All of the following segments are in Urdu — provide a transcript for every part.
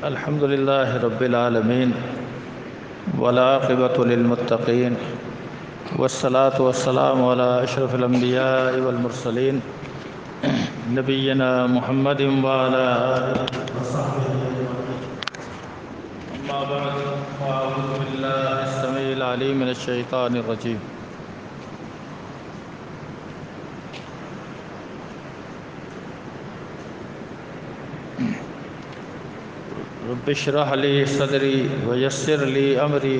الحمد للہ رب العالمین والعاقبۃ للمتقین والصلاة والسلام علی اشرف الانبیاء والمرسلین نبینا محمد وعلی آلہ وصحبہ اما بعد فاعوذ باللہ السمیع العلیم من الشیطان الرجیم رب اشرح لی صدری ویسر لی امری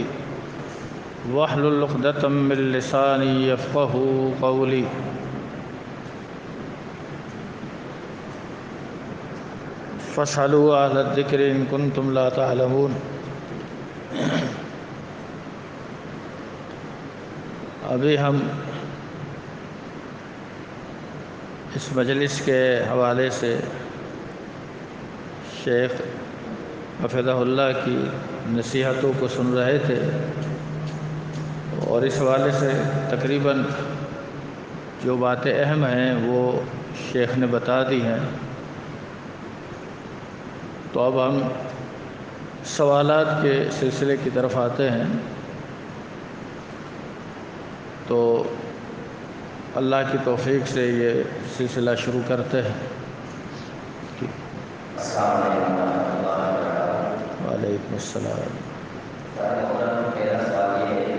واحلل عقدۃ من لسانی یفقهوا قولی فاسألوا اہل الذکر ان کنتم لا تعلمون۔ ابھی ہم اس مجلس کے حوالے سے شیخ حفظہ اللہ کی نصیحتوں کو سن رہے تھے، اور اس حوالے سے تقریباً جو باتیں اہم ہیں وہ شیخ نے بتا دی ہیں۔ تو اب ہم سوالات کے سلسلے کی طرف آتے ہیں۔ تو اللہ کی توفیق سے یہ سلسلہ شروع کرتے ہیں۔ السلام علیکم ورحمۃ اللہ وبرکاتہ۔ وعلیکم السلام۔ میرا سوال یہ ہے،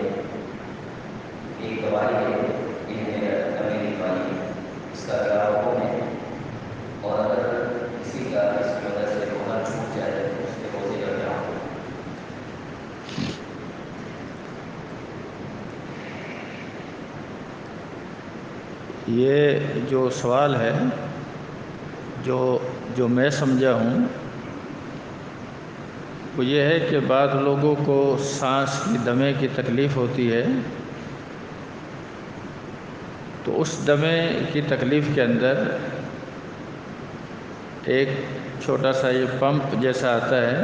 ایک دوائی ہے میری دوائی، اس کا کیا حکم ہے، اور اگر کسی کا اس کی وجہ سے روزہ چھوٹ جائے تو اس کے روزے کا کیا حکم ہے؟ یہ جو سوال ہے جو میں سمجھا ہوں وہ یہ ہے کہ بعض لوگوں کو سانس کی دمے کی تکلیف ہوتی ہے، تو اس دمے کی تکلیف کے اندر ایک چھوٹا سا یہ پمپ جیسا آتا ہے،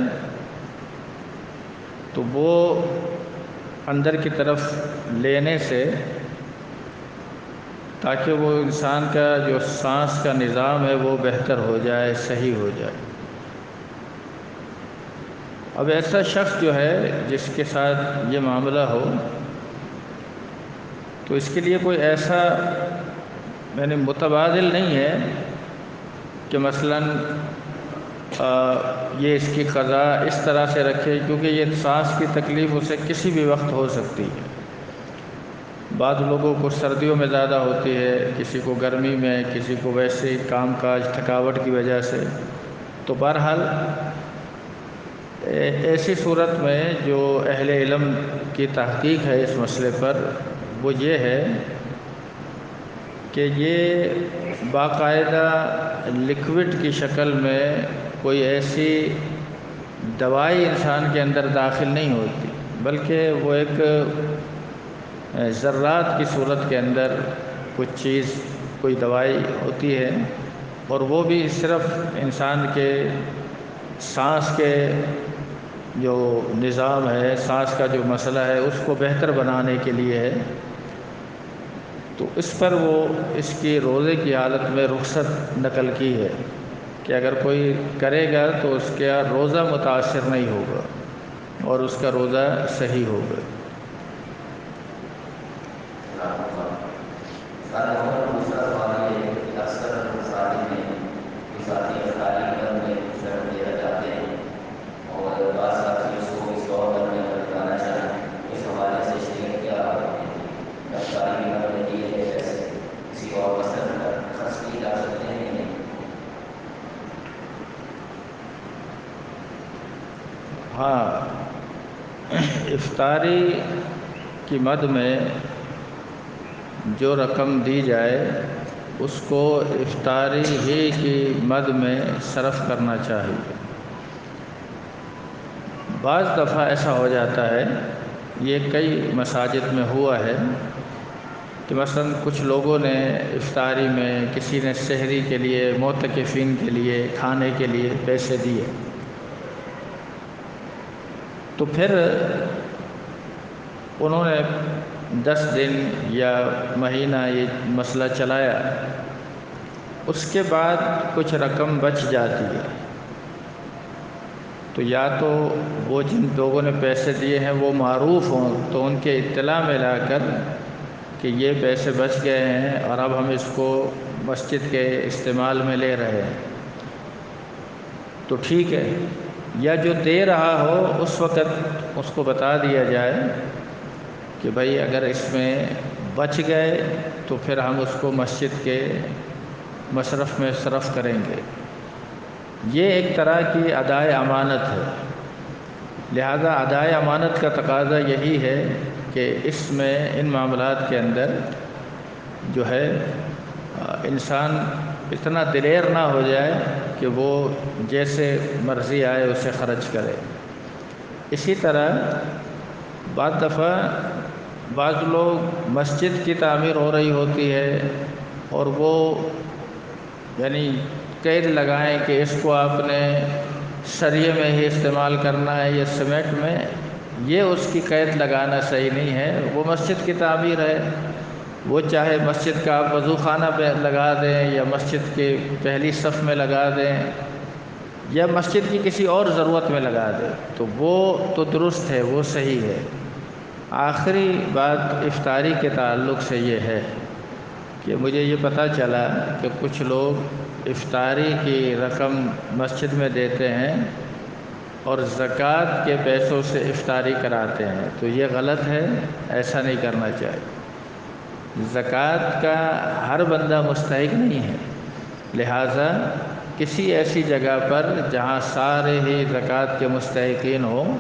تو وہ اندر کی طرف لینے سے تاکہ وہ انسان کا جو سانس کا نظام ہے وہ بہتر ہو جائے، صحیح ہو جائے۔ اب ایسا شخص جو ہے جس کے ساتھ یہ معاملہ ہو، تو اس کے لیے کوئی ایسا یعنی متبادل نہیں ہے کہ مثلاً یہ اس کی قضا اس طرح سے رکھے، کیونکہ یہ سانس کی تکلیف اسے کسی بھی وقت ہو سکتی ہے۔ بعض لوگوں کو سردیوں میں زیادہ ہوتی ہے، کسی کو گرمی میں، کسی کو ویسے ہی کام کاج تھکاوٹ کی وجہ سے۔ تو بہرحال ایسی صورت میں جو اہل علم کی تحقیق ہے اس مسئلے پر وہ یہ ہے کہ یہ باقاعدہ لکوڈ کی شکل میں کوئی ایسی دوائی انسان کے اندر داخل نہیں ہوتی، بلکہ وہ ایک ذرات کی صورت کے اندر کچھ چیز، کوئی دوائی ہوتی ہے، اور وہ بھی صرف انسان کے سانس کے جو نظام ہے، سانس کا جو مسئلہ ہے اس کو بہتر بنانے کے لیے ہے۔ تو اس پر وہ اس کی روزے کی حالت میں رخصت نقل کی ہے کہ اگر کوئی کرے گا تو اس کا روزہ متاثر نہیں ہوگا اور اس کا روزہ صحیح ہوگا۔ دوسرا سوال یہ ہے کہ اکثر شادی میں جو ساتھی افطاری میں شرط دیا جاتے ہیں، اور بعض ساتھی اس کو اس دور میں بتانا چاہیں، اس حوالے سے شریعت کیا افطاری میں دیے گئے پیسے کسی اور مسئلہ پر خرچ کیے جا سکتے ہیں یا نہیں؟ ہاں، افطاری کی مد میں جو رقم دی جائے اس کو افطاری ہی کی مد میں صرف کرنا چاہیے۔ بعض دفعہ ایسا ہو جاتا ہے، یہ کئی مساجد میں ہوا ہے کہ مثلا کچھ لوگوں نے افطاری میں، کسی نے سحری کے لیے، معتکفین کے لیے کھانے کے لیے پیسے دیے، تو پھر انہوں نے 10 دن یا مہینہ یہ مسئلہ چلایا، اس کے بعد کچھ رقم بچ جاتی ہے، تو یا تو وہ جن لوگوں نے پیسے دیے ہیں وہ معروف ہوں تو ان کے اطلاع میں لا کر کہ یہ پیسے بچ گئے ہیں اور اب ہم اس کو مسجد کے استعمال میں لے رہے ہیں تو ٹھیک ہے، یا جو دے رہا ہو اس وقت اس کو بتا دیا جائے کہ بھائی اگر اس میں بچ گئے تو پھر ہم اس کو مسجد کے مصرف میں صرف کریں گے۔ یہ ایک طرح کی ادائے امانت ہے، لہذا ادائے امانت کا تقاضا یہی ہے کہ اس میں ان معاملات کے اندر جو ہے انسان اتنا دلیر نہ ہو جائے کہ وہ جیسے مرضی آئے اسے خرچ کرے۔ اسی طرح بعض دفعہ بعض لوگ مسجد کی تعمیر ہو رہی ہوتی ہے اور وہ یعنی قید لگائیں کہ اس کو آپ نے سریے میں ہی استعمال کرنا ہے یا سیمنٹ میں، یہ اس کی قید لگانا صحیح نہیں ہے۔ وہ مسجد کی تعمیر ہے، وہ چاہے مسجد کا آپ وضو خانہ پہ لگا دیں یا مسجد کے پہلی صف میں لگا دیں یا مسجد کی کسی اور ضرورت میں لگا دیں، تو وہ تو درست ہے، وہ صحیح ہے۔ آخری بات افطاری کے تعلق سے یہ ہے کہ مجھے یہ پتہ چلا کہ کچھ لوگ افطاری کی رقم مسجد میں دیتے ہیں اور زکوٰۃ کے پیسوں سے افطاری کراتے ہیں، تو یہ غلط ہے، ایسا نہیں کرنا چاہیے۔ زکوٰۃ کا ہر بندہ مستحق نہیں ہے، لہٰذا کسی ایسی جگہ پر جہاں سارے ہی زکوٰۃ کے مستحقین ہوں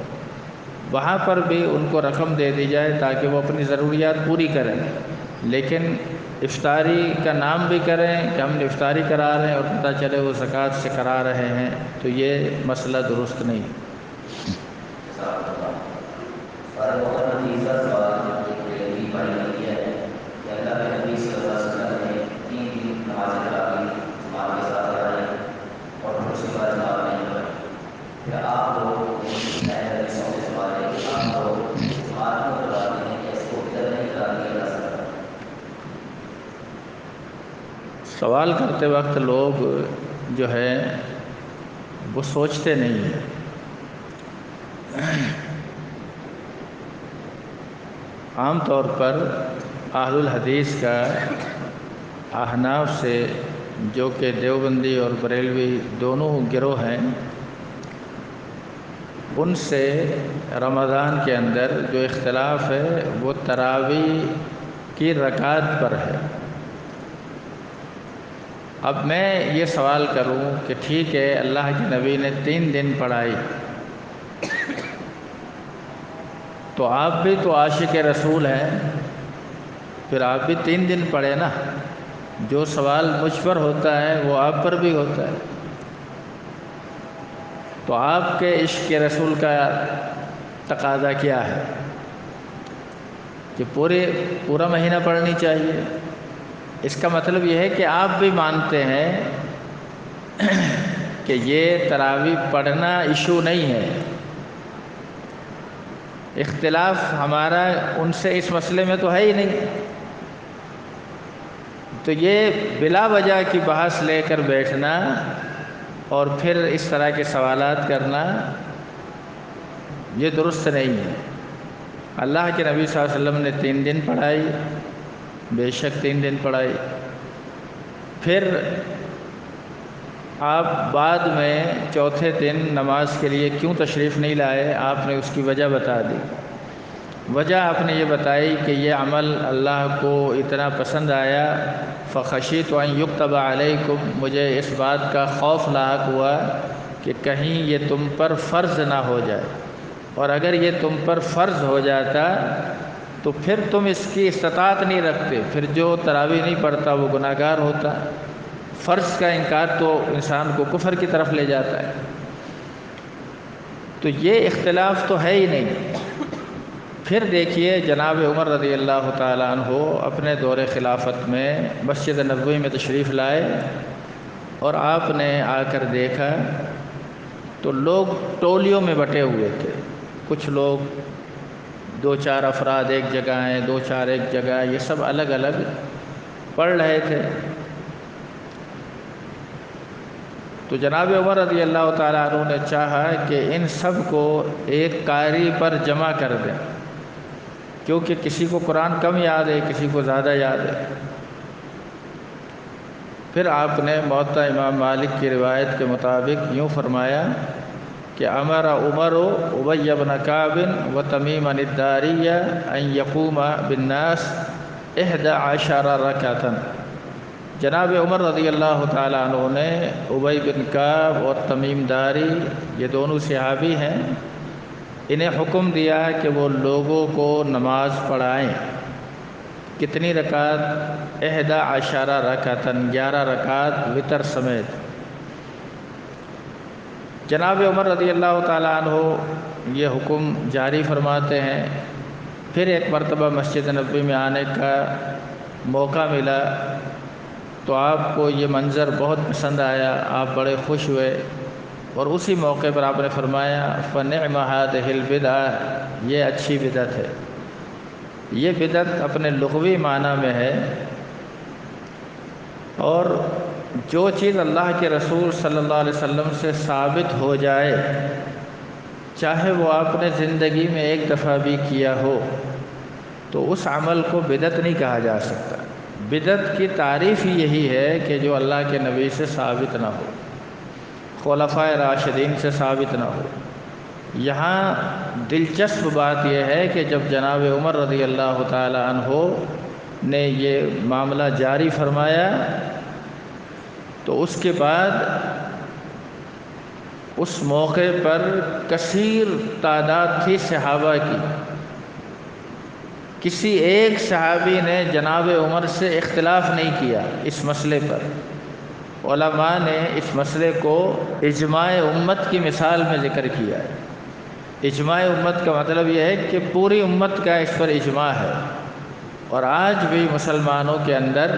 وہاں پر بھی ان کو رقم دے دی جائے تاکہ وہ اپنی ضروریات پوری کریں، لیکن افطاری کا نام بھی کریں کہ ہم نے افطاری کرا رہے ہیں اور پتہ چلے وہ زکوٰۃ سے کرا رہے ہیں، تو یہ مسئلہ درست نہیں۔ سوال کرتے وقت لوگ جو ہے وہ سوچتے نہیں ہیں۔ عام طور پر اہل الحدیث کا احناف سے، جو کہ دیوبندی اور بریلوی دونوں گروہ ہیں، ان سے رمضان کے اندر جو اختلاف ہے وہ تراویح کی رکعت پر ہے۔ اب میں یہ سوال کروں کہ ٹھیک ہے اللہ کے نبی نے 3 دن پڑھائی، تو آپ بھی تو عاشق رسول ہیں، پھر آپ بھی 3 دن پڑھے نا۔ جو سوال مجھ پر ہوتا ہے وہ آپ پر بھی ہوتا ہے، تو آپ کے عشق رسول کا تقاضا کیا ہے کہ پورا مہینہ پڑھنی چاہیے؟ اس کا مطلب یہ ہے کہ آپ بھی مانتے ہیں کہ یہ تراویح پڑھنا ایشو نہیں ہے۔ اختلاف ہمارا ان سے اس مسئلے میں تو ہے ہی نہیں، تو یہ بلا وجہ کی بحث لے کر بیٹھنا اور پھر اس طرح کے سوالات کرنا یہ درست نہیں ہے۔ اللہ کے نبی صلی اللہ علیہ وسلم نے 3 دن پڑھائی، بے شک 3 دن پڑھائی، پھر آپ بعد میں چوتھے دن نماز کے لیے کیوں تشریف نہیں لائے؟ آپ نے اس کی وجہ بتا دی۔ وجہ آپ نے یہ بتائی کہ یہ عمل اللہ کو اتنا پسند آیا، فخشیت ان یکتب علیکم، مجھے اس بات کا خوف لاحق ہوا کہ کہیں یہ تم پر فرض نہ ہو جائے، اور اگر یہ تم پر فرض ہو جاتا تو پھر تم اس کی استطاعت نہیں رکھتے، پھر جو تراویح نہیں پڑھتا وہ گناہگار ہوتا۔ فرض کا انکار تو انسان کو کفر کی طرف لے جاتا ہے، تو یہ اختلاف تو ہے ہی نہیں۔ پھر دیکھیے جناب عمر رضی اللہ تعالیٰ عنہ اپنے دور خلافت میں مسجد نبوی میں تشریف لائے اور آپ نے آ کر دیکھا تو لوگ ٹولیوں میں بٹے ہوئے تھے، کچھ لوگ دو چار افراد ایک جگہ ہیں، دو چار ایک جگہ، یہ سب الگ الگ پڑھ رہے تھے۔ تو جناب عمر رضی اللہ تعالیٰ عنہ نے چاہا کہ ان سب کو ایک قاری پر جمع کر دیں، کیونکہ کسی کو قرآن کم یاد ہے، کسی کو زیادہ یاد ہے۔ پھر آپ نے موطا امام مالک کی روایت کے مطابق یوں فرمایا کہ امر عمر ابی بن کعب و تمیم الداری ان یقوم بالناس 11 رکعۃ۔ جناب عمر رضی اللہ تعالیٰ عنہ نے ابی بن کعب اور تمیم داری، یہ دونوں صحابی ہیں، انہیں حکم دیا کہ وہ لوگوں کو نماز پڑھائیں۔ کتنی رکعت؟ 11 رکعۃ، 11 رکعت وتر سمیت۔ جناب عمر رضی اللہ تعالیٰ عنہ یہ حکم جاری فرماتے ہیں۔ پھر ایک مرتبہ مسجد نبوی میں آنے کا موقع ملا تو آپ کو یہ منظر بہت پسند آیا، آپ بڑے خوش ہوئے، اور اسی موقع پر آپ نے فرمایا فَنِعْمَ هَٰذِهِ الْبِدْعَةُ، یہ اچھی بدعت ہے۔ یہ بدعت اپنے لغوی معنی میں ہے، اور جو چیز اللہ کے رسول صلی اللہ علیہ وسلم سے ثابت ہو جائے، چاہے وہ آپ نے زندگی میں ایک دفعہ بھی کیا ہو، تو اس عمل کو بدعت نہیں کہا جا سکتا۔ بدعت کی تعریف ہی یہی ہے کہ جو اللہ کے نبی سے ثابت نہ ہو، خلفائے راشدین سے ثابت نہ ہو۔ یہاں دلچسپ بات یہ ہے کہ جب جناب عمر رضی اللہ تعالی عنہ نے یہ معاملہ جاری فرمایا تو اس کے بعد اس موقع پر کثیر تعداد تھی صحابہ کی، کسی ایک صحابی نے جناب عمر سے اختلاف نہیں کیا اس مسئلے پر۔ علماء نے اس مسئلے کو اجماع امت کی مثال میں ذکر کیا ہے۔ اجماع امت کا مطلب یہ ہے کہ پوری امت کا اس پر اجماع ہے، اور آج بھی مسلمانوں کے اندر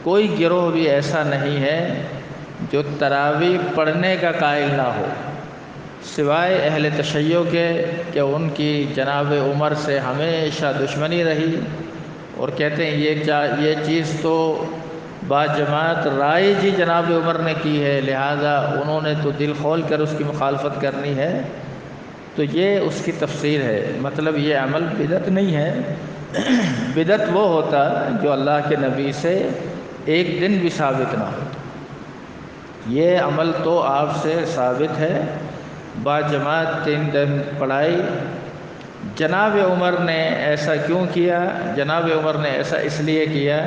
کوئی گروہ بھی ایسا نہیں ہے جو تراویح پڑھنے کا قائل نہ ہو، سوائے اہل تشیع کے کہ ان کی جناب عمر سے ہمیشہ دشمنی رہی، اور کہتے ہیں یہ چیز تو باجماعت رائج ہی جناب عمر نے کی ہے، لہذا انہوں نے تو دل کھول کر اس کی مخالفت کرنی ہے۔ تو یہ اس کی تفسیر ہے، مطلب یہ عمل بدعت نہیں ہے۔ بدعت وہ ہوتا جو اللہ کے نبی سے ایک دن بھی ثابت نہ ہو۔ یہ عمل تو آپ سے ثابت ہے، باجماعت 3 دن پڑھائی۔ جناب عمر نے ایسا کیوں کیا؟ جناب عمر نے ایسا اس لیے کیا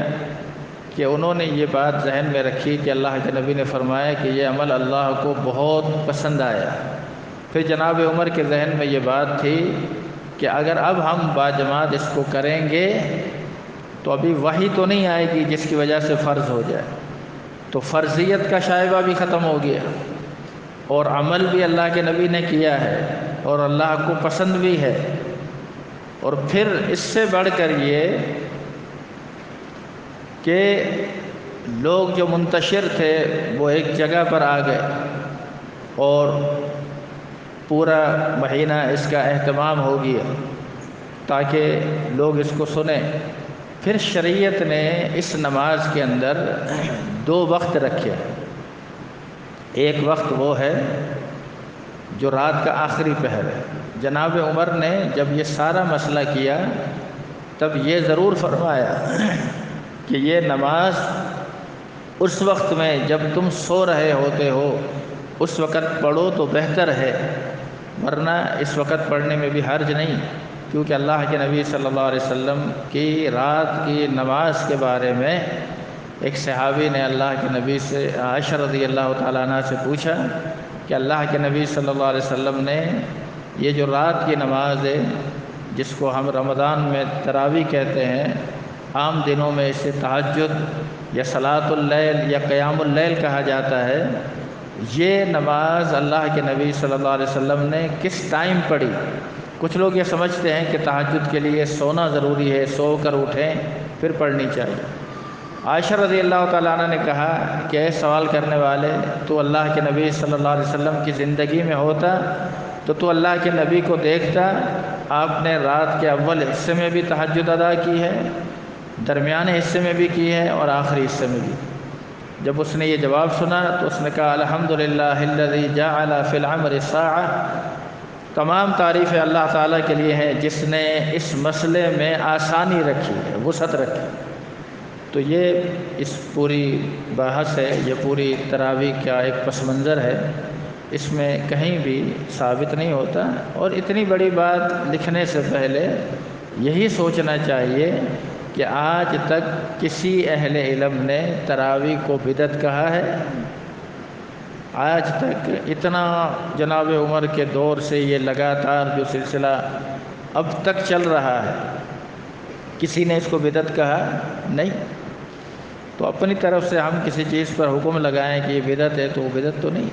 کہ انہوں نے یہ بات ذہن میں رکھی کہ اللہ کے نبی نے فرمایا کہ یہ عمل اللہ کو بہت پسند آیا۔ پھر جناب عمر کے ذہن میں یہ بات تھی کہ اگر اب ہم باجماعت اس کو کریں گے تو ابھی وحی تو نہیں آئے گی جس کی وجہ سے فرض ہو جائے، تو فرضیت کا شائبہ بھی ختم ہو گیا، اور عمل بھی اللہ کے نبی نے کیا ہے اور اللہ کو پسند بھی ہے۔ اور پھر اس سے بڑھ کر یہ کہ لوگ جو منتشر تھے وہ ایک جگہ پر آ گئے اور پورا مہینہ اس کا اہتمام ہو گیا تاکہ لوگ اس کو سنیں۔ پھر شریعت نے اس نماز کے اندر 2 وقت رکھے۔ ایک وقت وہ ہے جو رات کا آخری پہر ہے۔ جناب عمر نے جب یہ سارا مسئلہ کیا تب یہ ضرور فرمایا کہ یہ نماز اس وقت میں جب تم سو رہے ہوتے ہو اس وقت پڑھو تو بہتر ہے، ورنہ اس وقت پڑھنے میں بھی حرج نہیں، کیونکہ اللہ کے نبی صلی اللہ علیہ وسلم کی رات کی نماز کے بارے میں ایک صحابی نے اللہ کے نبی سے، عائشہ رضی اللہ تعالیٰ عنہ سے پوچھا کہ اللہ کے نبی صلی اللہ علیہ وسلم نے یہ جو رات کی نماز ہے جس کو ہم رمضان میں تراویح کہتے ہیں، عام دنوں میں اسے تہجد یا صلاۃ اللیل یا قیام اللیل کہا جاتا ہے، یہ نماز اللہ کے نبی صلی اللہ علیہ وسلم نے کس ٹائم پڑھی؟ کچھ لوگ یہ سمجھتے ہیں کہ تہجد کے لیے سونا ضروری ہے، سو کر اٹھیں پھر پڑھنی چاہیے۔ عائشہ رضی اللہ تعالیٰ عنہ نے کہا کہ اے سوال کرنے والے، تو اللہ کے نبی صلی اللہ علیہ وسلم کی زندگی میں ہوتا تو اللہ کے نبی کو دیکھتا آپ نے رات کے اول حصے میں بھی تہجد ادا کی ہے، درمیانے حصے میں بھی کی ہے اور آخری حصے میں بھی۔ جب اس نے یہ جواب سنا تو اس نے کہا الحمدللہ الذی جعل فی العمر ساعہ، تمام تعریفیں اللہ تعالیٰ کے لیے ہیں جس نے اس مسئلے میں آسانی رکھی ہے، وسعت رکھی۔ تو یہ اس پوری بحث ہے، یہ پوری تراویح کا ایک پس منظر ہے، اس میں کہیں بھی ثابت نہیں ہوتا۔ اور اتنی بڑی بات لکھنے سے پہلے یہی سوچنا چاہیے کہ آج تک کسی اہل علم نے تراویح کو بدعت کہا ہے؟ آج تک اتنا جناب عمر کے دور سے یہ لگاتار جو سلسلہ اب تک چل رہا ہے، کسی نے اس کو بدعت کہا نہیں۔ تو اپنی طرف سے ہم کسی چیز پر حکم لگائیں کہ یہ بدعت ہے تو وہ بدعت تو نہیں۔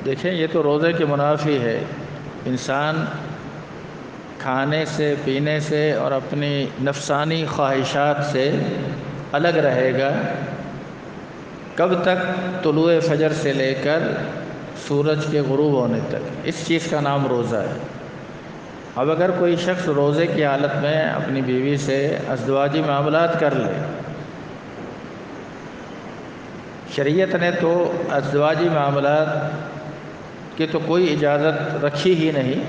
دیکھیں یہ تو روزے کے منافی ہے۔ انسان کھانے سے، پینے سے اور اپنی نفسانی خواہشات سے الگ رہے گا کب تک؟ طلوع فجر سے لے کر سورج کے غروب ہونے تک، اس چیز کا نام روزہ ہے۔ اب اگر کوئی شخص روزے کی حالت میں اپنی بیوی سے ازدواجی معاملات کر لے، شریعت نے تو ازدواجی معاملات کی تو کوئی اجازت رکھی ہی نہیں۔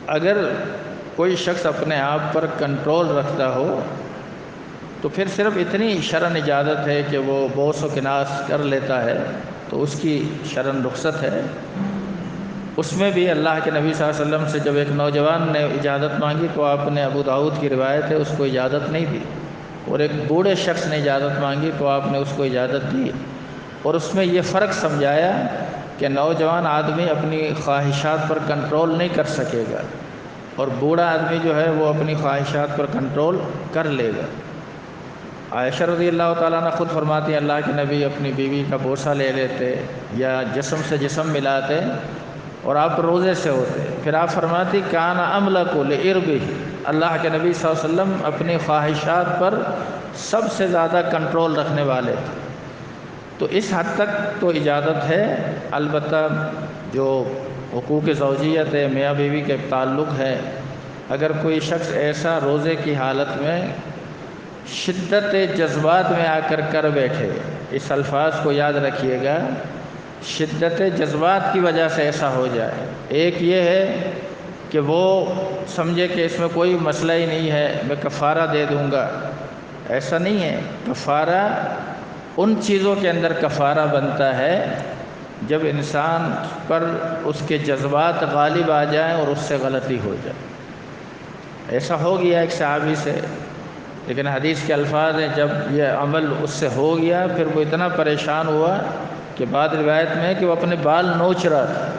اگر کوئی شخص اپنے آپ پر کنٹرول رکھتا ہو تو پھر صرف اتنی شرعن اجازت ہے کہ وہ بوس و کناس کر لیتا ہے تو اس کی شرعن رخصت ہے۔ اس میں بھی اللہ کے نبی صلی اللہ علیہ وسلم سے جب ایک نوجوان نے اجازت مانگی تو آپ نے، ابو داؤد کی روایت ہے، اس کو اجازت نہیں دی، اور ایک بوڑھے شخص نے اجازت مانگی تو آپ نے اس کو اجازت دی، اور اس میں یہ فرق سمجھایا کہ نوجوان آدمی اپنی خواہشات پر کنٹرول نہیں کر سکے گا، اور بوڑھا آدمی جو ہے وہ اپنی خواہشات پر کنٹرول کر لے گا۔ عائشہ رضی اللہ تعالیٰ عنہ خود فرماتی ہیں اللہ کے نبی اپنی بیوی کا بوسہ لے لیتے یا جسم سے جسم ملاتے اور آپ روزے سے ہوتے، پھر آپ فرماتی کان املک لعربہ، اللہ کے نبی صلی اللہ علیہ وسلم اپنی خواہشات پر سب سے زیادہ کنٹرول رکھنے والے تھے۔ تو اس حد تک تو اجازت ہے، البتہ جو حقوق زوجیت ہے، میاں بیوی کے تعلق ہے، اگر کوئی شخص ایسا روزے کی حالت میں شدت جذبات میں آ کر بیٹھے، اس الفاظ کو یاد رکھیے گا، شدت جذبات کی وجہ سے ایسا ہو جائے، ایک یہ ہے کہ وہ سمجھے کہ اس میں کوئی مسئلہ ہی نہیں ہے، میں کفارہ دے دوں گا، ایسا نہیں ہے۔ کفارہ ان چیزوں کے اندر کفارہ بنتا ہے جب انسان پر اس کے جذبات غالب آ جائیں اور اس سے غلطی ہو جائے۔ ایسا ہو گیا ایک صحابی سے، لیکن حدیث کے الفاظ ہیں جب یہ عمل اس سے ہو گیا پھر وہ اتنا پریشان ہوا کہ بعد روایت میں کہ وہ اپنے بال نوچ رہا تھا،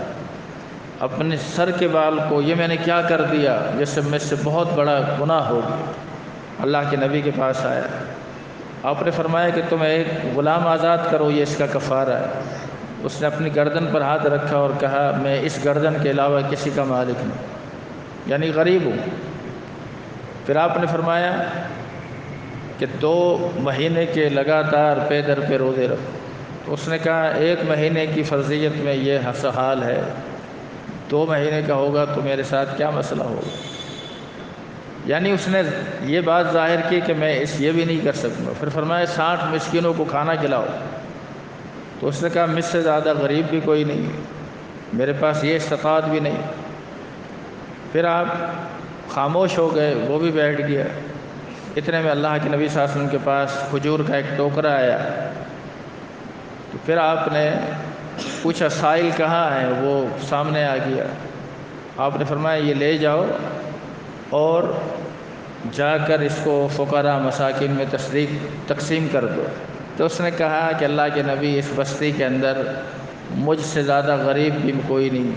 اپنے سر کے بال کو، یہ میں نے کیا کر دیا، جس سے مجھ سے بہت بڑا گناہ ہو گیا۔ اللہ کے نبی کے پاس آیا، آپ نے فرمایا کہ تم ایک غلام آزاد کرو، یہ اس کا کفارہ ہے۔ اس نے اپنی گردن پر ہاتھ رکھا اور کہا میں اس گردن کے علاوہ کسی کا مالک نہیں، یعنی غریب ہوں۔ پھر آپ نے فرمایا کہ 2 مہینے کے لگاتار پے در پہ روزے رکھو۔ تو اس نے کہا 1 مہینے کی فرضیت میں یہ حال ہے، 2 مہینے کا ہوگا تو میرے ساتھ کیا مسئلہ ہوگا؟ یعنی اس نے یہ بات ظاہر کی کہ میں یہ بھی نہیں کر سکوں گا۔ پھر فرمایا 60 مسکینوں کو کھانا کھلاؤ۔ تو اس نے کہا مجھ سے زیادہ غریب بھی کوئی نہیں، میرے پاس یہ استطاعت بھی نہیں۔ پھر آپ خاموش ہو گئے، وہ بھی بیٹھ گیا۔ اتنے میں اللہ کے نبی صلی اللہ علیہ وسلم کے پاس کھجور کا ایک ٹوکرا آیا، تو پھر آپ نے پوچھا سائل کہاں ہے؟ وہ سامنے آ گیا۔ آپ نے فرمایا یہ لے جاؤ اور جا کر اس کو فقراء مساکین میں تقسیم کر دو۔ تو اس نے کہا کہ اللہ کے نبی اس بستی کے اندر مجھ سے زیادہ غریب بھی کوئی نہیں۔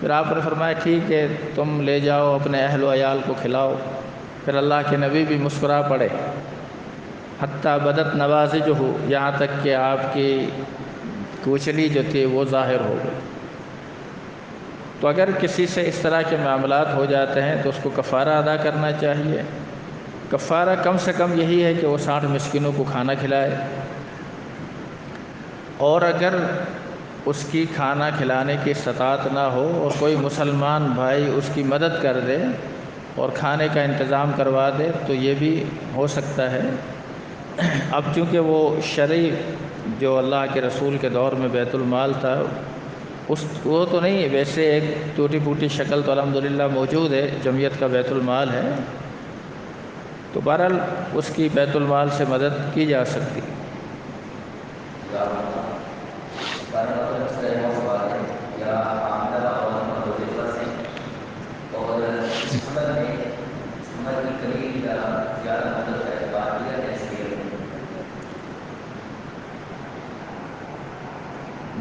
پھر آپ نے فرمایا ٹھیک ہے تم لے جاؤ، اپنے اہل و عیال کو کھلاؤ۔ پھر اللہ کے نبی بھی مسکرا پڑے، حتیٰ بدت نوازجہ، یہاں تک کہ آپ کی کوچلی جو تھی وہ ظاہر ہو گئی۔ تو اگر کسی سے اس طرح کے معاملات ہو جاتے ہیں تو اس کو کفارہ ادا کرنا چاہیے۔ کفارہ کم سے کم یہی ہے کہ وہ 60 مسکینوں کو کھانا کھلائے، اور اگر اس کی کھانا کھلانے کی استطاعت نہ ہو اور کوئی مسلمان بھائی اس کی مدد کر دے اور کھانے کا انتظام کروا دے تو یہ بھی ہو سکتا ہے۔ اب چونکہ وہ شرعی جو اللہ کے رسول کے دور میں بیت المال تھا وہ تو نہیں ہے، ویسے ایک ٹوٹی پھوٹی شکل تو الحمدللہ موجود ہے، جمعیت کا بیت المال ہے، تو بہرحال اس کی بیت المال سے مدد کی جا سکتی۔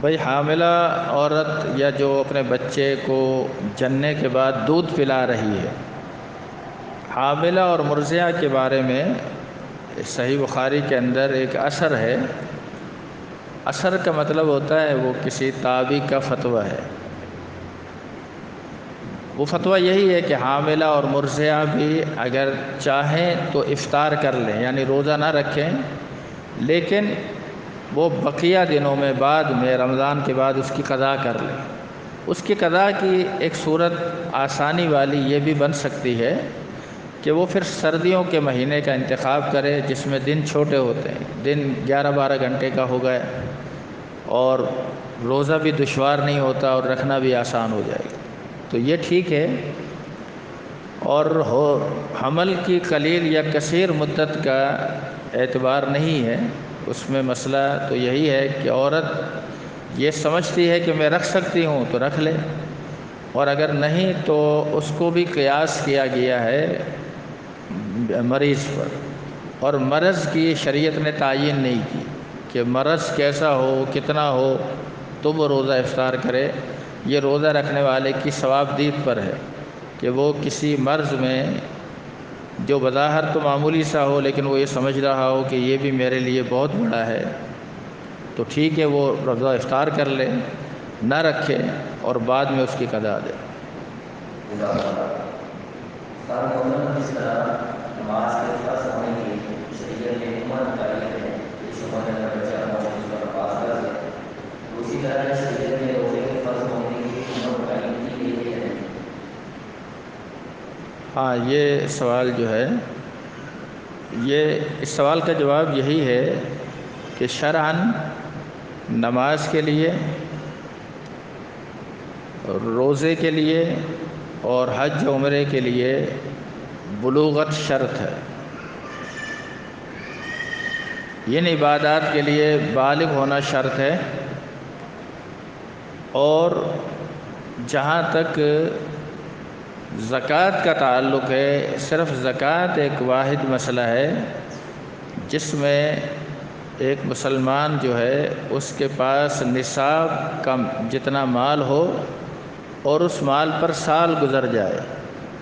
بھئی حاملہ عورت یا جو اپنے بچے کو جننے کے بعد دودھ پلا رہی ہے، حاملہ اور مرضعہ کے بارے میں صحیح بخاری کے اندر ایک اثر ہے۔ اثر کا مطلب ہوتا ہے وہ کسی تابعی کا فتویٰ ہے۔ وہ فتویٰ یہی ہے کہ حاملہ اور مرضعہ بھی اگر چاہیں تو افطار کر لیں، یعنی روزہ نہ رکھیں، لیکن وہ بقیہ دنوں میں بعد میں رمضان کے بعد اس کی قضا کر لیں۔ اس کی قضا کی ایک صورت آسانی والی یہ بھی بن سکتی ہے کہ وہ پھر سردیوں کے مہینے کا انتخاب کرے جس میں دن چھوٹے ہوتے ہیں، دن 11-12 گھنٹے کا ہو گئے اور روزہ بھی دشوار نہیں ہوتا اور رکھنا بھی آسان ہو جائے گا، تو یہ ٹھیک ہے۔ اور حمل کی قلیل یا کثیر مدت کا اعتبار نہیں ہے، اس میں مسئلہ تو یہی ہے کہ عورت یہ سمجھتی ہے کہ میں رکھ سکتی ہوں تو رکھ لے، اور اگر نہیں تو اس کو بھی قیاس کیا گیا ہے مریض پر، اور مرض کی شریعت نے تعین نہیں کی کہ مرض کیسا ہو کتنا ہو تو وہ روزہ افطار کرے۔ یہ روزہ رکھنے والے کی ثوابدید پر ہے کہ وہ کسی مرض میں جو بظاہر تو معمولی سا ہو لیکن وہ یہ سمجھ رہا ہو کہ یہ بھی میرے لیے بہت بڑا ہے، تو ٹھیک ہے وہ روزہ افطار کر لے، نہ رکھے اور بعد میں اس کی قضا دے۔ ہاں، یہ سوال جو ہے، اس سوال کا جواب یہی ہے کہ شرعاً نماز کے لیے، روزے کے لیے اور حج عمرے کے لیے بلوغت شرط ہے۔ ان عبادات کے لیے بالغ ہونا شرط ہے، اور جہاں تک زکوٰۃ کا تعلق ہے، صرف زکوٰۃ ایک واحد مسئلہ ہے جس میں ایک مسلمان جو ہے اس کے پاس نصاب کا جتنا مال ہو اور اس مال پر سال گزر جائے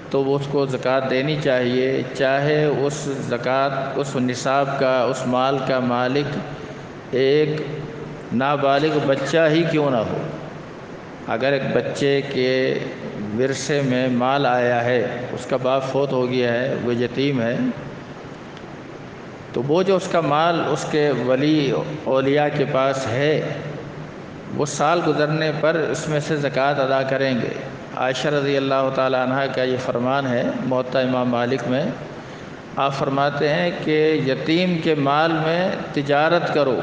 تو وہ اس کو زکوٰۃ دینی چاہیے، چاہے اس زکوٰۃ اس نصاب کا اس مال کا مالک ایک نابالغ بچہ ہی کیوں نہ ہو۔ اگر ایک بچے کے ورثے میں مال آیا ہے، اس کا باپ فوت ہو گیا ہے، وہ یتیم ہے، تو وہ جو اس کا مال اس کے ولی اولیاء کے پاس ہے وہ سال گزرنے پر اس میں سے زکوٰۃ ادا کریں گے۔ عائشہ رضی اللہ تعالی عنہ کا یہ فرمان ہے موطا امام مالک میں، آپ فرماتے ہیں کہ یتیم کے مال میں تجارت کرو،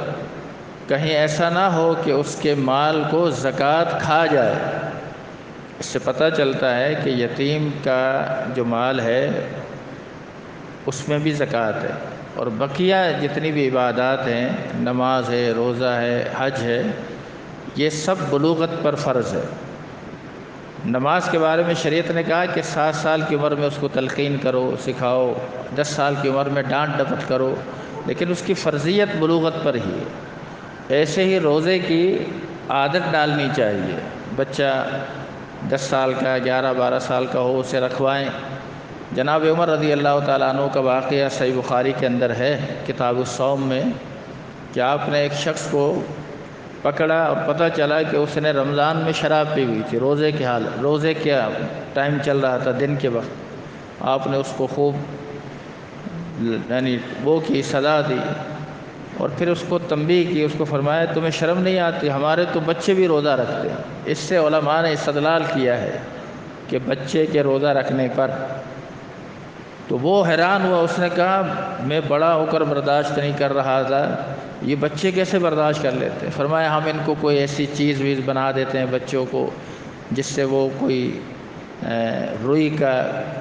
کہیں ایسا نہ ہو کہ اس کے مال کو زکوٰۃ کھا جائے۔ اس سے پتہ چلتا ہے کہ یتیم کا جو مال ہے اس میں بھی زکوٰۃ ہے، اور بقیہ جتنی بھی عبادات ہیں، نماز ہے، روزہ ہے، حج ہے، یہ سب بلوغت پر فرض ہے۔ نماز کے بارے میں شریعت نے کہا کہ 7 سال کی عمر میں اس کو تلقین کرو، سکھاؤ، 10 سال کی عمر میں ڈانٹ ڈپٹ کرو، لیکن اس کی فرضیت بلوغت پر ہی ہے۔ ایسے ہی روزے کی عادت ڈالنی چاہیے، بچہ 10 سال کا 11-12 سال کا ہو اسے رکھوائیں۔ جناب عمر رضی اللہ تعالیٰ عنہ کا واقعہ صحیح بخاری کے اندر ہے کتاب الصوم میں، کہ آپ نے ایک شخص کو پکڑا اور پتہ چلا کہ اس نے رمضان میں شراب پی ہوئی تھی، روزے کیا ٹائم چل رہا تھا دن کے وقت، آپ نے اس کو خوب یعنی وہ کی سزا دی اور پھر اس کو تنبیہ کی، اس کو فرمایا تمہیں شرم نہیں آتی، ہمارے تو بچے بھی روزہ رکھتے ہیں۔ اس سے علماء نے استدلال کیا ہے کہ بچے کے روزہ رکھنے پر، تو وہ حیران ہوا، اس نے کہا میں بڑا ہو کر برداشت نہیں کر رہا تھا، یہ بچے کیسے برداشت کر لیتے ہیں؟ فرمایا ہم ان کو کوئی ایسی چیز ویز بنا دیتے ہیں بچوں کو جس سے وہ کوئی روئی کا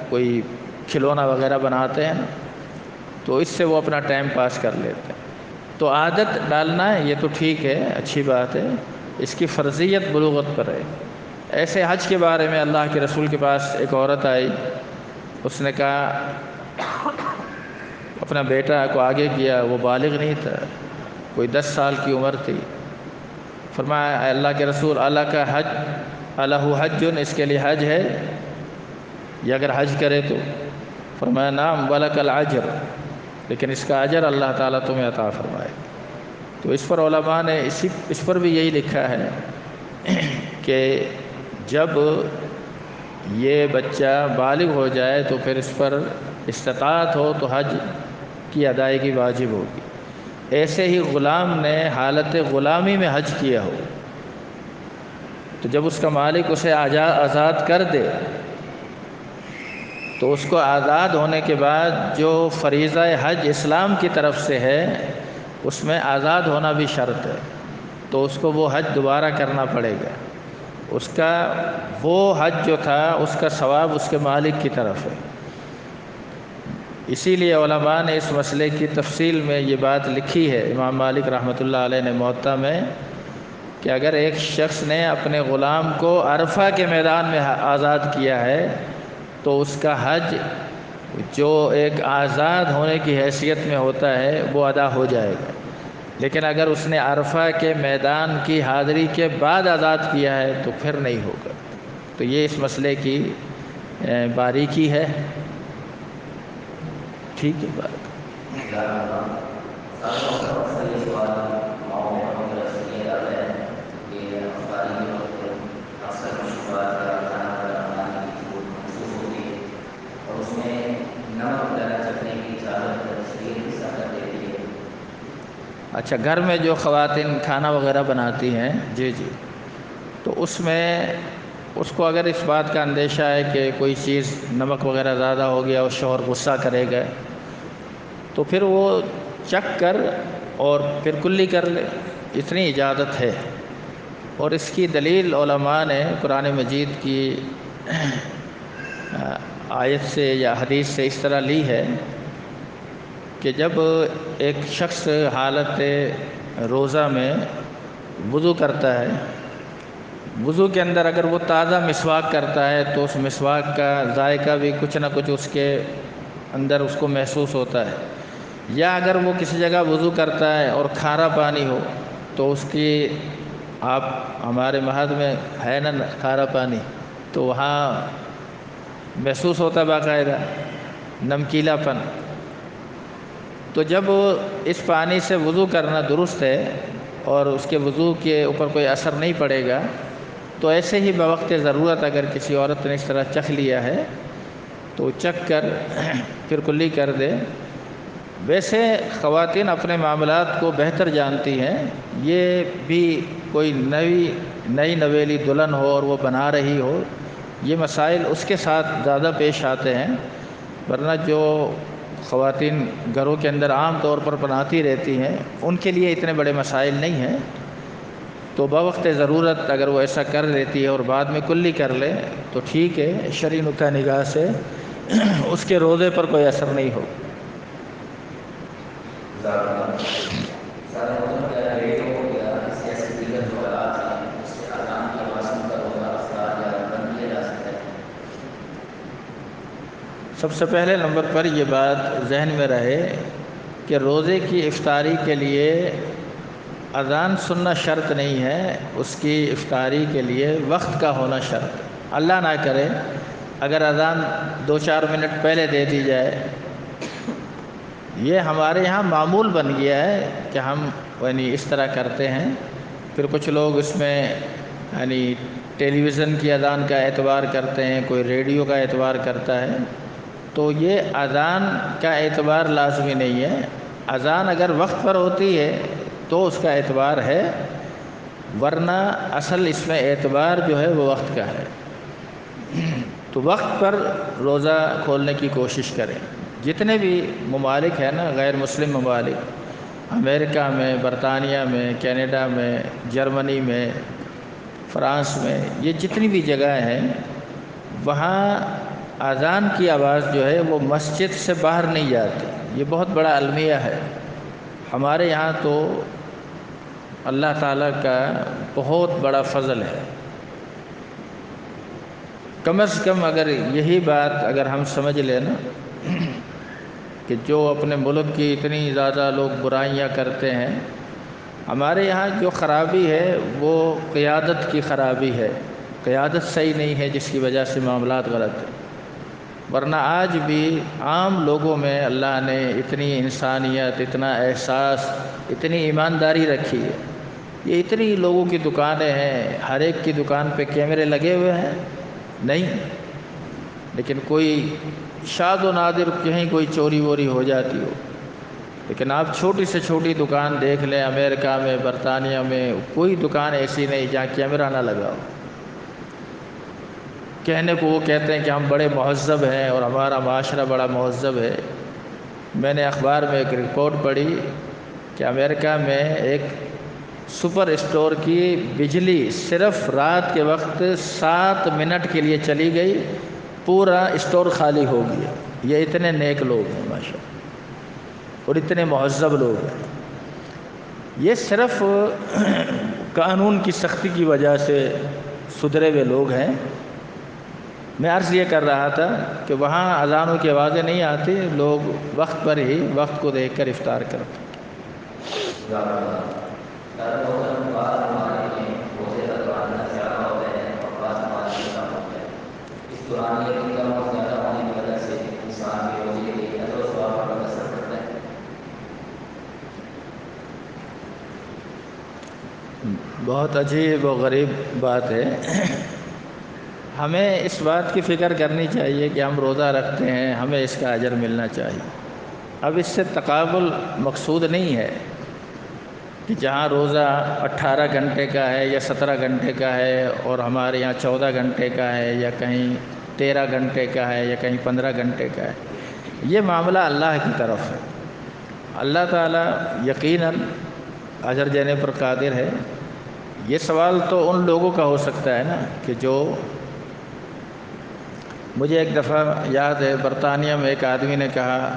کوئی کھلونا وغیرہ بناتے ہیں نا، تو اس سے وہ اپنا ٹائم پاس کر لیتے ہیں۔ تو عادت ڈالنا یہ تو ٹھیک ہے، اچھی بات ہے، اس کی فرضیت بلوغت پر ہے۔ ایسے حج کے بارے میں اللہ کے رسول کے پاس ایک عورت آئی، اس نے کہا اپنا بیٹا کو آگے کیا، وہ بالغ نہیں تھا، کوئی 10 سال کی عمر تھی۔ فرمایا اے اللہ کے رسول اللہ کا حج الہ حج، اس کے لیے حج ہے یا اگر حج کرے تو؟ فرمایا نعم ولک العجر، لیکن اس کا اجر اللہ تعالیٰ تمہیں عطا فرمائے۔ تو اس پر علماء نے اس پر بھی یہی لکھا ہے کہ جب یہ بچہ بالغ ہو جائے تو پھر اس پر استطاعت ہو تو حج کی ادائیگی واجب ہوگی۔ ایسے ہی غلام نے حالت غلامی میں حج کیا ہو تو جب اس کا مالک اسے آزاد کر دے تو اس کو آزاد ہونے کے بعد جو فریضہ حج اسلام کی طرف سے ہے اس میں آزاد ہونا بھی شرط ہے، تو اس کو وہ حج دوبارہ کرنا پڑے گا۔ اس کا وہ حج جو تھا اس کا ثواب اس کے مالک کی طرف ہے۔ اسی لیے علماء نے اس مسئلے کی تفصیل میں یہ بات لکھی ہے، امام مالک رحمۃ اللہ علیہ نے موطا میں، کہ اگر ایک شخص نے اپنے غلام کو عرفہ کے میدان میں آزاد کیا ہے تو اس کا حج جو ایک آزاد ہونے کی حیثیت میں ہوتا ہے وہ ادا ہو جائے گا، لیکن اگر اس نے عرفہ کے میدان کی حاضری کے بعد آزاد کیا ہے تو پھر نہیں ہوگا۔ تو یہ اس مسئلے کی باریکی ہے، ٹھیک ہے بات۔ اچھا، گھر میں جو خواتین کھانا وغیرہ بناتی ہیں، جی تو اس میں اس کو اگر اس بات کا اندیشہ ہے کہ کوئی چیز نمک وغیرہ زیادہ ہو گیا اور شوہر غصہ کرے گا تو پھر وہ چکھ کر اور پھر کلی کر لے، اتنی اجازت ہے۔ اور اس کی دلیل علماء نے قرآن مجید کی آیت سے یا حدیث سے اس طرح لی ہے کہ جب ایک شخص حالت روزہ میں وضو کرتا ہے، وضو کے اندر اگر وہ تازہ مسواک کرتا ہے تو اس مسواک کا ذائقہ بھی کچھ نہ کچھ اس کے اندر اس کو محسوس ہوتا ہے، یا اگر وہ کسی جگہ وضو کرتا ہے اور کھارا پانی ہو تو اس کی ہمارے مہد میں ہے نا کھارا پانی، تو وہاں محسوس ہوتا ہے باقاعدہ نمکیلا پن، تو جب اس پانی سے وضو کرنا درست ہے اور اس کے وضو کے اوپر کوئی اثر نہیں پڑے گا، تو ایسے ہی بوقت ضرورت اگر کسی عورت نے اس طرح چکھ لیا ہے تو چکھ کر پھر کلی کر دے۔ ویسے خواتین اپنے معاملات کو بہتر جانتی ہیں، یہ بھی کوئی نئی نویلی دلہن ہو اور وہ بنا رہی ہو، یہ مسائل اس کے ساتھ زیادہ پیش آتے ہیں، ورنہ جو خواتین گھروں کے اندر عام طور پر بناتی رہتی ہیں ان کے لیے اتنے بڑے مسائل نہیں ہیں، تو بوقت ضرورت اگر وہ ایسا کر لیتی ہے اور بعد میں کلی کر لے تو ٹھیک ہے، شرعی نقطہ نگاہ سے اس کے روزے پر کوئی اثر نہیں ہو۔ سب سے پہلے نمبر پر یہ بات ذہن میں رہے کہ روزے کی افطاری کے لیے اذان سننا شرط نہیں ہے، اس کی افطاری کے لیے وقت کا ہونا شرط ہے۔ اللہ نہ کرے اگر اذان 2-4 منٹ پہلے دے دی جائے، یہ ہمارے یہاں معمول بن گیا ہے کہ ہم یعنی اس طرح کرتے ہیں، پھر کچھ لوگ اس میں یعنی ٹیلی ویژن کی اذان کا اعتبار کرتے ہیں، کوئی ریڈیو کا اعتبار کرتا ہے، تو یہ اذان کا اعتبار لازمی نہیں ہے۔ اذان اگر وقت پر ہوتی ہے تو اس کا اعتبار ہے، ورنہ اصل اس میں اعتبار جو ہے وہ وقت کا ہے۔ تو وقت پر روزہ کھولنے کی کوشش کریں۔ جتنے بھی ممالک ہیں نا، غیر مسلم ممالک، امریکہ میں، برطانیہ میں، کینیڈا میں، جرمنی میں، فرانس میں، یہ جتنی بھی جگہیں ہیں، وہاں اذان کی آواز جو ہے وہ مسجد سے باہر نہیں جاتی۔ یہ بہت بڑا المیہ ہے۔ ہمارے یہاں تو اللہ تعالیٰ کا بہت بڑا فضل ہے۔ کم از کم اگر یہی بات اگر ہم سمجھ لیں نا کہ جو اپنے ملک کی اتنی زیادہ لوگ برائیاں کرتے ہیں، ہمارے یہاں جو خرابی ہے وہ قیادت کی خرابی ہے۔ قیادت صحیح نہیں ہے، جس کی وجہ سے معاملات غلط ہیں۔ ورنہ آج بھی عام لوگوں میں اللہ نے اتنی انسانیت، اتنا احساس، اتنی ایمانداری رکھی ہے۔ یہ اتنی لوگوں کی دکانیں ہیں، ہر ایک کی دکان پہ کیمرے لگے ہوئے ہیں نہیں، لیکن کوئی شاذ و نادر کہیں کوئی چوری ووری ہو جاتی ہو۔ لیکن آپ چھوٹی سے چھوٹی دکان دیکھ لیں، امریکہ میں، برطانیہ میں کوئی دکان ایسی نہیں جہاں کیمرہ نہ لگا ہو۔ کہنے کو وہ کہتے ہیں کہ ہم بڑے مہذب ہیں اور ہمارا معاشرہ بڑا مہذب ہے۔ میں نے اخبار میں ایک رپورٹ پڑھی کہ امریکہ میں ایک سپر اسٹور کی بجلی صرف رات کے وقت 7 منٹ کے لیے چلی گئی، پورا اسٹور خالی ہو گیا۔ یہ اتنے نیک لوگ ہیں ماشاءاللہ، اور اتنے مہذب لوگ ہیں۔ یہ صرف قانون کی سختی کی وجہ سے سدھرے ہوئے لوگ ہیں۔ میں عرض یہ کر رہا تھا کہ وہاں اذانوں کی آوازیں نہیں آتی، لوگ وقت پر ہی وقت کو دیکھ کر افطار کرتے ہیں۔ بہت عجیب و غریب بات ہے۔ ہمیں اس بات کی فکر کرنی چاہیے کہ ہم روزہ رکھتے ہیں، ہمیں اس کا اجر ملنا چاہیے۔ اب اس سے تقابل مقصود نہیں ہے کہ جہاں روزہ 18 گھنٹے کا ہے یا 17 گھنٹے کا ہے اور ہمارے یہاں 14 گھنٹے کا ہے، یا کہیں 13 گھنٹے کا ہے، یا کہیں 15 گھنٹے کا ہے۔ یہ معاملہ اللہ کی طرف ہے۔ اللہ تعالیٰ یقیناً اجر دینے پر قادر ہے۔ یہ سوال تو ان لوگوں کا ہو سکتا ہے نا کہ جو، مجھے ایک دفعہ یاد ہے برطانیہ میں ایک آدمی نے کہا،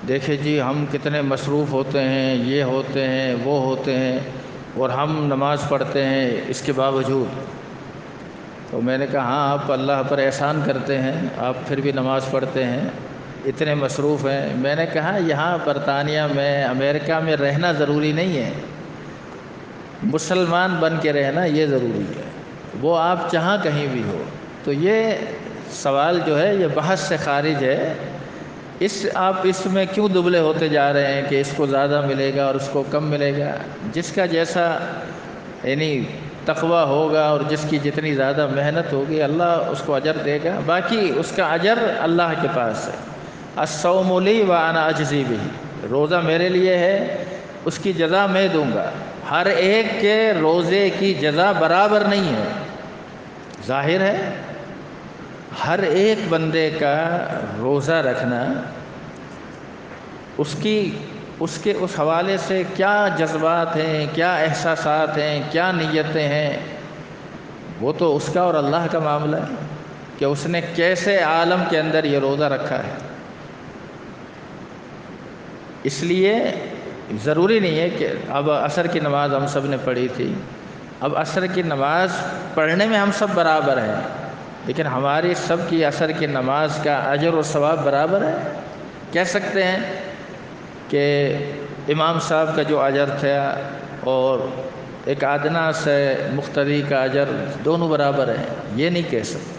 دیکھیں جی ہم کتنے مصروف ہوتے ہیں، یہ ہوتے ہیں، وہ ہوتے ہیں، اور ہم نماز پڑھتے ہیں اس کے باوجود۔ تو میں نے کہا ہاں، آپ اللہ پر احسان کرتے ہیں، آپ پھر بھی نماز پڑھتے ہیں، اتنے مصروف ہیں۔ میں نے کہا یہاں برطانیہ میں، امریکہ میں رہنا ضروری نہیں ہے، مسلمان بن کے رہنا یہ ضروری ہے، وہ آپ جہاں کہیں بھی ہو۔ تو یہ سوال جو ہے یہ بحث سے خارج ہے۔ آپ اس میں کیوں دبلے ہوتے جا رہے ہیں کہ اس کو زیادہ ملے گا اور اس کو کم ملے گا؟ جس کا جیسا یعنی تقویٰ ہوگا اور جس کی جتنی زیادہ محنت ہوگی، اللہ اس کو اجر دے گا۔ باقی اس کا اجر اللہ کے پاس ہے۔ الصوم لی وانا اجزی بہ، روزہ میرے لیے ہے، اس کی جزا میں دوں گا۔ ہر ایک کے روزے کی جزا برابر نہیں ہے۔ ظاہر ہے ہر ایک بندے کا روزہ رکھنا، اس کے اس حوالے سے کیا جذبات ہیں، کیا احساسات ہیں، کیا نیتیں ہیں، وہ تو اس کا اور اللہ کا معاملہ ہے کہ اس نے کیسے عالم کے اندر یہ روزہ رکھا ہے۔ اس لیے ضروری نہیں ہے کہ اب عصر کی نماز ہم سب نے پڑھی تھی، اب عصر کی نماز پڑھنے میں ہم سب برابر ہیں، لیکن ہماری سب کی عصر کی نماز کا اجر و ثواب برابر ہے؟ کہہ سکتے ہیں کہ امام صاحب کا جو اجر تھا اور ایک ادنا سے مقتدی کا اجر دونوں برابر ہیں؟ یہ نہیں کہہ سکتے۔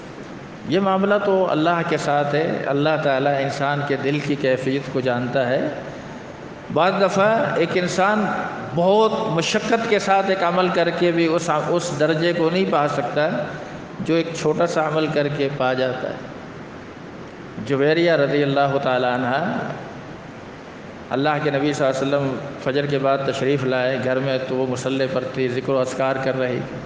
یہ معاملہ تو اللہ کے ساتھ ہے۔ اللہ تعالیٰ انسان کے دل کی کیفیت کو جانتا ہے۔ بعض دفعہ ایک انسان بہت مشقت کے ساتھ ایک عمل کر کے بھی اس درجے کو نہیں پا سکتا جو ایک چھوٹا سا عمل کر کے پا جاتا ہے۔ جویریہ رضی اللہ تعالیٰ عنہ، اللہ کے نبی صلی اللہ علیہ وسلم فجر کے بعد تشریف لائے گھر میں، تو وہ مصلی پر تھی، ذکر و اذکار کر رہی تھی۔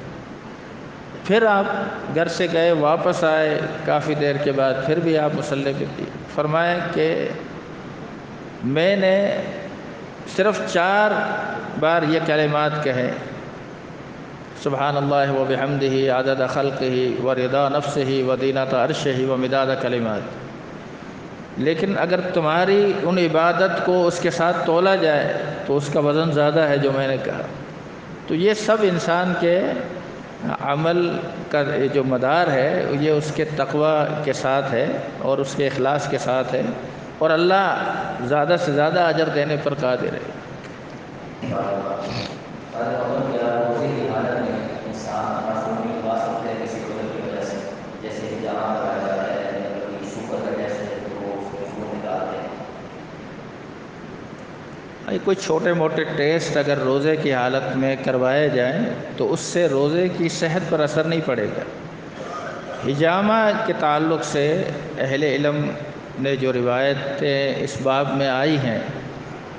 پھر آپ گھر سے گئے، واپس آئے کافی دیر کے بعد، پھر بھی آپ مصلی پہ تھی۔ فرمایا کہ میں نے صرف 4 بار یہ کلمات کہے، سبحان اللہ و بحمدہ عدد خلقہ و رضا نفسہ و زینۃ عرشہ و مداد کلمات، لیکن اگر تمہاری ان عبادت کو اس کے ساتھ تولا جائے تو اس کا وزن زیادہ ہے جو میں نے کہا۔ تو یہ سب انسان کے عمل کا جو مدار ہے یہ اس کے تقوی کے ساتھ ہے اور اس کے اخلاص کے ساتھ ہے، اور اللہ زیادہ سے زیادہ اجر دینے پر قادر ہے۔ کوئی چھوٹے موٹے ٹیسٹ اگر روزے کی حالت میں کروائے جائیں تو اس سے روزے کی صحت پر اثر نہیں پڑے گا۔ حجامہ کے تعلق سے اہل علم نے جو روایتیں اس باب میں آئی ہیں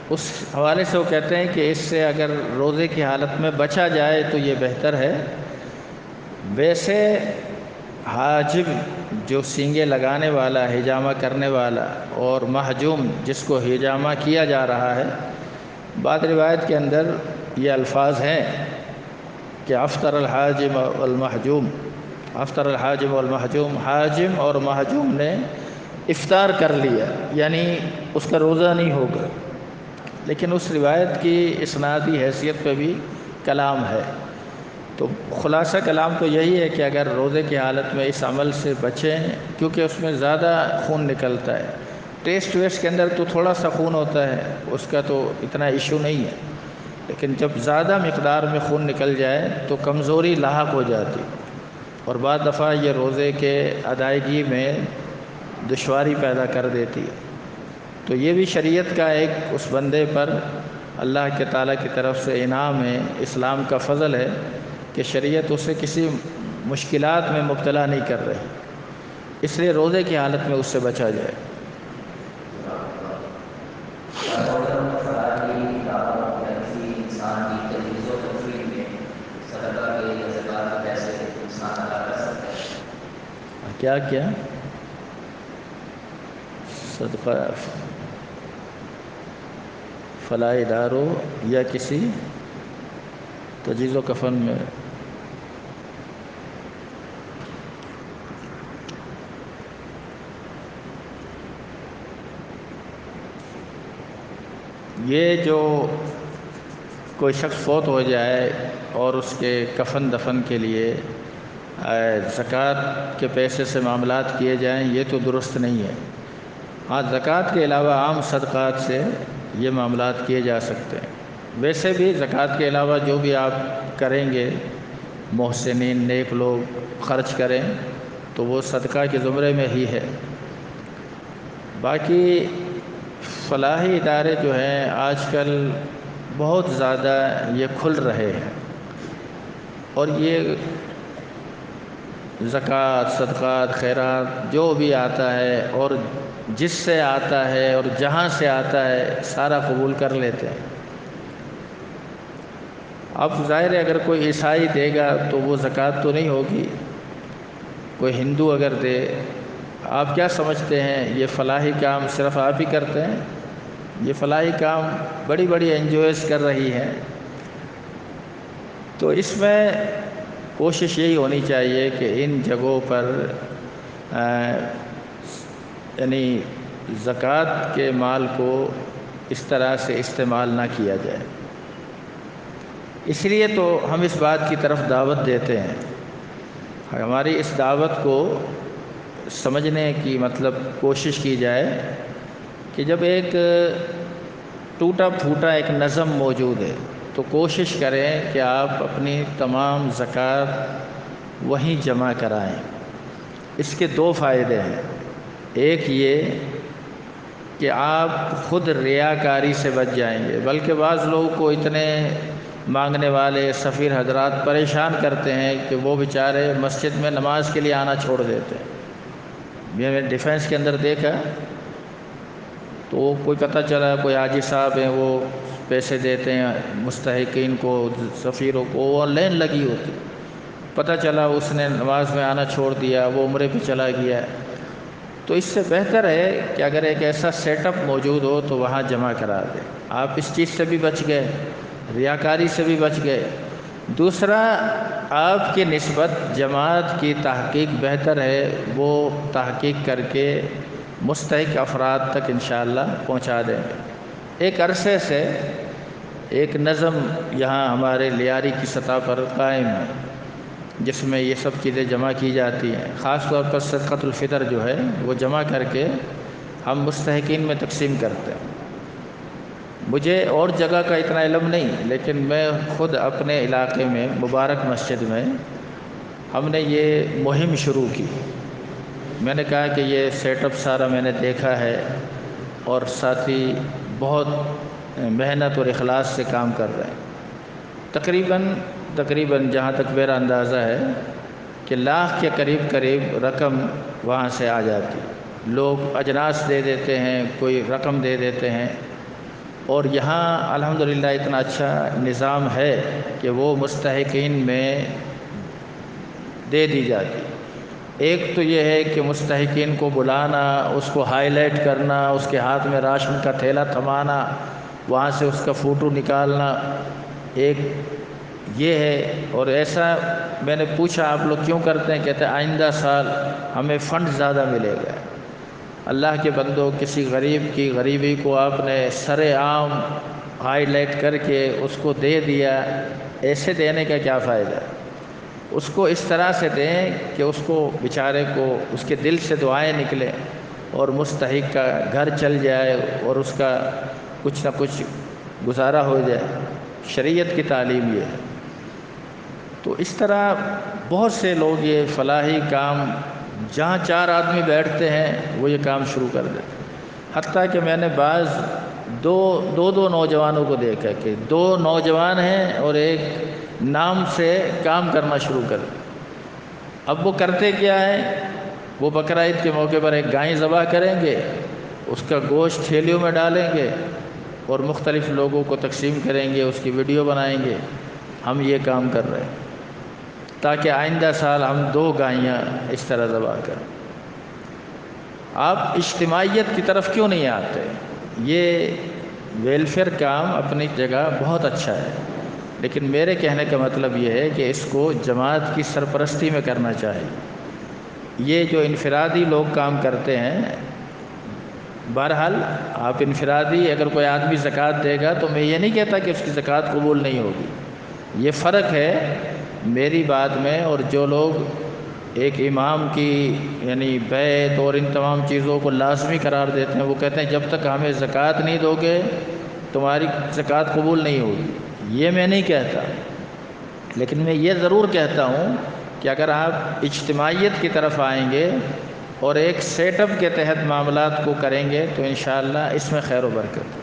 اس حوالے سے وہ کہتے ہیں کہ اس سے اگر روزے کی حالت میں بچا جائے تو یہ بہتر ہے۔ ویسے حاجب جو سینگے لگانے والا، حجامہ کرنے والا، اور محجوم جس کو حجامہ کیا جا رہا ہے، بعض روایت کے اندر یہ الفاظ ہیں کہ افطر الحاجم والمحجوم، افطر الحاجم والمحجوم، حاجم اور محجوم نے افطار کر لیا، یعنی اس کا روزہ نہیں ہوگا۔ لیکن اس روایت کی اسنادی حیثیت پہ بھی کلام ہے۔ تو خلاصہ کلام تو یہی ہے کہ اگر روزے کی حالت میں اس عمل سے بچیں، کیونکہ اس میں زیادہ خون نکلتا ہے، ٹیسٹ ویسٹ کے اندر تو تھوڑا سا خون ہوتا ہے، اس کا تو اتنا ایشو نہیں ہے، لیکن جب زیادہ مقدار میں خون نکل جائے تو کمزوری لاحق ہو جاتی، اور بعض دفعہ یہ روزے کے ادائیگی میں دشواری پیدا کر دیتی ہے۔ تو یہ بھی شریعت کا ایک اس بندے پر اللہ کے تعالیٰ کی طرف سے انعام ہے، اسلام کا فضل ہے کہ شریعت اسے کسی مشکلات میں مبتلا نہیں کر رہی، اس لیے روزے کی حالت میں اس سے بچا جائے۔ کیا صدقہ فلاح اداروں یا کسی تجہیز و کفن میں؟ یہ جو کوئی شخص فوت ہو جائے اور اس کے کفن دفن کے لیے زکوٰۃ کے پیسے سے معاملات کیے جائیں، یہ تو درست نہیں ہے۔ ہاں، زکوٰۃ کے علاوہ عام صدقات سے یہ معاملات کیے جا سکتے ہیں۔ ویسے بھی زکوٰۃ کے علاوہ جو بھی آپ کریں گے، محسنین نیک لوگ خرچ کریں تو وہ صدقہ کے زمرے میں ہی ہے۔ باقی فلاحی ادارے جو ہیں آج کل بہت زیادہ یہ کھل رہے ہیں، اور یہ زکوٰۃ، صدقات، خیرات جو بھی آتا ہے اور جس سے آتا ہے اور جہاں سے آتا ہے سارا قبول کر لیتے ہیں۔ اب ظاہر ہے اگر کوئی عیسائی دے گا تو وہ زکوٰۃ تو نہیں ہوگی، کوئی ہندو اگر دے، آپ کیا سمجھتے ہیں یہ فلاحی کام صرف آپ ہی کرتے ہیں؟ یہ فلاحی کام بڑی بڑی NGOs کر رہی ہیں۔ تو اس میں کوشش یہی ہونی چاہیے کہ ان جگہوں پر یعنی زکوٰۃ کے مال کو اس طرح سے استعمال نہ کیا جائے۔ اس لیے تو ہم اس بات کی طرف دعوت دیتے ہیں۔ ہماری اس دعوت کو سمجھنے کی مطلب کوشش کی جائے کہ جب ایک ٹوٹا پھوٹا ایک نظم موجود ہے تو کوشش کریں کہ آپ اپنی تمام زکوٰۃ وہیں جمع کرائیں۔ اس کے 2 فائدے ہیں۔ ایک یہ کہ آپ خود ریاکاری سے بچ جائیں گے، بلکہ بعض لوگوں کو اتنے مانگنے والے سفیر حضرات پریشان کرتے ہیں کہ وہ بیچارے مسجد میں نماز کے لیے آنا چھوڑ دیتے ہیں۔ یہ میں نے ڈیفینس کے اندر دیکھا، تو کوئی پتہ چلا کوئی حاجی صاحب ہیں وہ پیسے دیتے ہیں مستحقین کو، سفیروں کو، وہ لائن لگی ہوتی، پتہ چلا اس نے نماز میں آنا چھوڑ دیا، وہ عمرے پہ چلا گیا۔ تو اس سے بہتر ہے کہ اگر ایک ایسا سیٹ اپ موجود ہو تو وہاں جمع کرا دیں، آپ اس چیز سے بھی بچ گئے، ریاکاری سے بھی بچ گئے۔ دوسرا، آپ کی نسبت جماعت کی تحقیق بہتر ہے، وہ تحقیق کر کے مستحق افراد تک انشاءاللہ پہنچا دیں گے۔ ایک عرصے سے ایک نظم یہاں ہمارے لیاری کی سطح پر قائم ہے، جس میں یہ سب چیزیں جمع کی جاتی ہیں، خاص طور پر صدقۃ الفطر جو ہے وہ جمع کر کے ہم مستحقین میں تقسیم کرتے ہیں۔ مجھے اور جگہ کا اتنا علم نہیں، لیکن میں خود اپنے علاقے میں مبارک مسجد میں ہم نے یہ مہم شروع کی۔ میں نے کہا کہ یہ سیٹ اپ سارا میں نے دیکھا ہے، اور ساتھی بہت محنت اور اخلاص سے کام کر رہے ہیں۔ تقریباً جہاں تک میرا اندازہ ہے کہ لاکھ کے قریب رقم وہاں سے آ جاتی، لوگ اجناس دے دیتے ہیں، کوئی رقم دے دیتے ہیں، اور یہاں الحمدللہ اتنا اچھا نظام ہے کہ وہ مستحقین میں دے دی جاتی۔ ایک تو یہ ہے کہ مستحقین کو بلانا، اس کو ہائی لائٹ کرنا، اس کے ہاتھ میں راشن کا تھیلا تھمانا، وہاں سے اس کا فوٹو نکالنا، ایک یہ ہے۔ اور ایسا میں نے پوچھا آپ لوگ کیوں کرتے ہیں؟ کہتے ہیں آئندہ سال ہمیں فنڈ زیادہ ملے گا۔ اللہ کے بندوں، کسی غریب کی غریبی کو آپ نے سر عام ہائی لائٹ کر کے اس کو دے دیا، ایسے دینے کا کیا فائدہ؟ اس کو اس طرح سے دیں کہ اس کو بیچارے کو اس کے دل سے دعائیں نکلیں اور مستحق کا گھر چل جائے اور اس کا کچھ نہ کچھ گزارا ہو جائے۔ شریعت کی تعلیم یہ ہے۔ تو اس طرح بہت سے لوگ یہ فلاحی کام، جہاں 4 آدمی بیٹھتے ہیں وہ یہ کام شروع کر دیتے ہیں۔ حتیٰ کہ میں نے بعض دو نوجوانوں کو دیکھا کہ 2 نوجوان ہیں اور ایک نام سے کام کرنا شروع کر دیا۔ اب وہ کرتے کیا ہے؟ وہ بقرعید کے موقع پر ایک گائے ذبح کریں گے، اس کا گوشت تھیلیوں میں ڈالیں گے اور مختلف لوگوں کو تقسیم کریں گے، اس کی ویڈیو بنائیں گے۔ ہم یہ کام کر رہے ہیں تاکہ آئندہ سال ہم 2 گائیاں اس طرح ذبح کریں۔ آپ اجتماعیت کی طرف کیوں نہیں آتے؟ یہ ویلفیئر کام اپنی جگہ بہت اچھا ہے، لیکن میرے کہنے کا مطلب یہ ہے کہ اس کو جماعت کی سرپرستی میں کرنا چاہیے۔ یہ جو انفرادی لوگ کام کرتے ہیں، بہرحال آپ انفرادی اگر کوئی آدمی زکوٰۃ دے گا تو میں یہ نہیں کہتا کہ اس کی زکوٰۃ قبول نہیں ہوگی۔ یہ فرق ہے میری بات میں اور جو لوگ ایک امام کی یعنی بیعت اور ان تمام چیزوں کو لازمی قرار دیتے ہیں، وہ کہتے ہیں جب تک ہمیں زکوٰۃ نہیں دو گے تمہاری زکوٰۃ قبول نہیں ہوگی۔ یہ میں نہیں کہتا، لیکن میں یہ ضرور کہتا ہوں کہ اگر آپ اجتماعیت کی طرف آئیں گے اور ایک سیٹ اپ کے تحت معاملات کو کریں گے تو انشاءاللہ اس میں خیر و برکت۔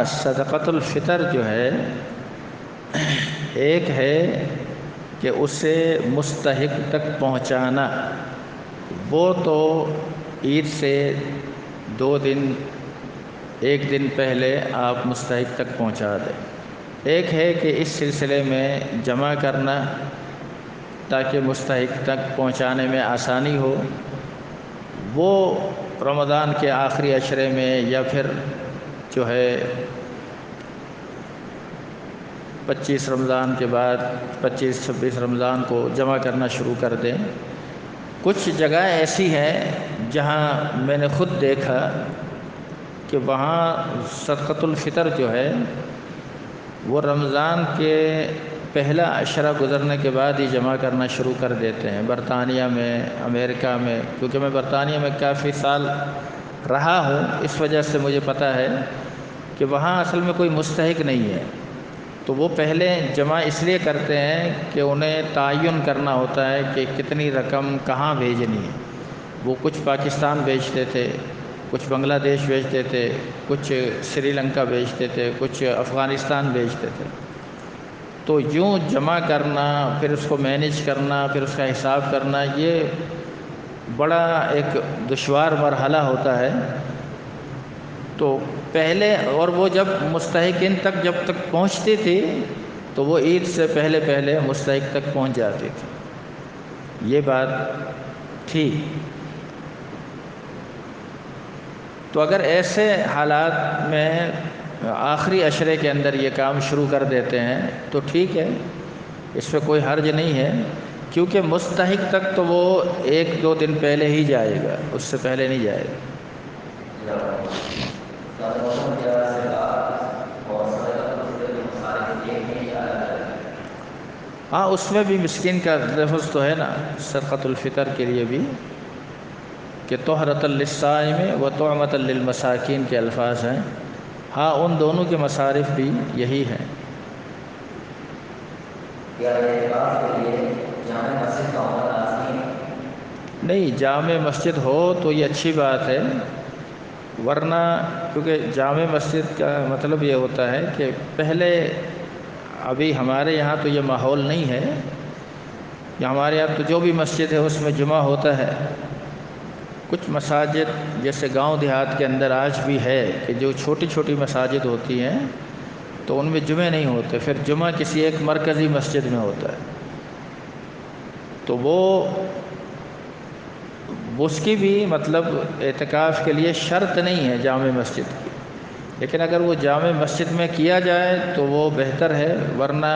صدقۃ الفطر جو ہے، ایک ہے کہ اسے مستحق تک پہنچانا، وہ تو عید سے 2 دن 1 دن پہلے آپ مستحق تک پہنچا دیں۔ ایک ہے کہ اس سلسلے میں جمع کرنا تاکہ مستحق تک پہنچانے میں آسانی ہو، وہ رمضان کے آخری عشرے میں یا پھر جو ہے 25 رمضان کے بعد 25-26 رمضان کو جمع کرنا شروع کر دیں۔ کچھ جگہیں ایسی ہیں جہاں میں نے خود دیکھا کہ وہاں صدقۃ الفطر جو ہے وہ رمضان کے پہلا عشرہ گزرنے کے بعد ہی جمع کرنا شروع کر دیتے ہیں۔ برطانیہ میں، امریکہ میں، کیونکہ میں برطانیہ میں کافی سال رہا ہوں، اس وجہ سے مجھے پتہ ہے کہ وہاں اصل میں کوئی مستحق نہیں ہے، تو وہ پہلے جمع اس لیے کرتے ہیں کہ انہیں تعین کرنا ہوتا ہے کہ کتنی رقم کہاں بھیجنی ہے۔ وہ کچھ پاکستان بھیجتے تھے، کچھ بنگلہ دیش بھیجتے تھے، کچھ سری لنکا بھیجتے تھے، کچھ افغانستان بھیجتے تھے۔ تو یوں جمع کرنا، پھر اس کو مینیج کرنا، پھر اس کا حساب کرنا، یہ بڑا ایک دشوار مرحلہ ہوتا ہے۔ تو پہلے، اور وہ جب مستحقین تک جب تک پہنچتی تھی تو وہ عید سے پہلے پہلے مستحق تک پہنچ جاتی تھی، یہ بات تھی۔ تو اگر ایسے حالات میں آخری عشرے کے اندر یہ کام شروع کر دیتے ہیں تو ٹھیک ہے، اس پہ کوئی حرج نہیں ہے، کیونکہ مستحق تک تو وہ 1-2 دن پہلے ہی جائے گا، اس سے پہلے نہیں جائے گا۔ ہاں، اس میں بھی مسکین کا لفظ تو ہے نا، صدقۃ الفطر کے لیے بھی، کہ طہرۃ للصائم و طعمۃ للمساکین کے الفاظ ہیں۔ ہاں، ان دونوں کے مصارف بھی یہی ہیں۔ نہیں، جامع مسجد ہو تو یہ اچھی بات ہے، ورنہ کیونکہ جامع مسجد کا مطلب یہ ہوتا ہے کہ پہلے، ابھی ہمارے یہاں تو یہ ماحول نہیں ہے، کہ ہمارے یہاں تو جو بھی مسجد ہے اس میں جمعہ ہوتا ہے۔ کچھ مساجد جیسے گاؤں دیہات کے اندر آج بھی ہے کہ جو چھوٹی چھوٹی مساجد ہوتی ہیں تو ان میں جمعے نہیں ہوتے، پھر جمعہ کسی ایک مرکزی مسجد میں ہوتا ہے، تو وہ اس کی بھی مطلب اعتکاف کے لیے شرط نہیں ہے جامع مسجد کی، لیکن اگر وہ جامع مسجد میں کیا جائے تو وہ بہتر ہے، ورنہ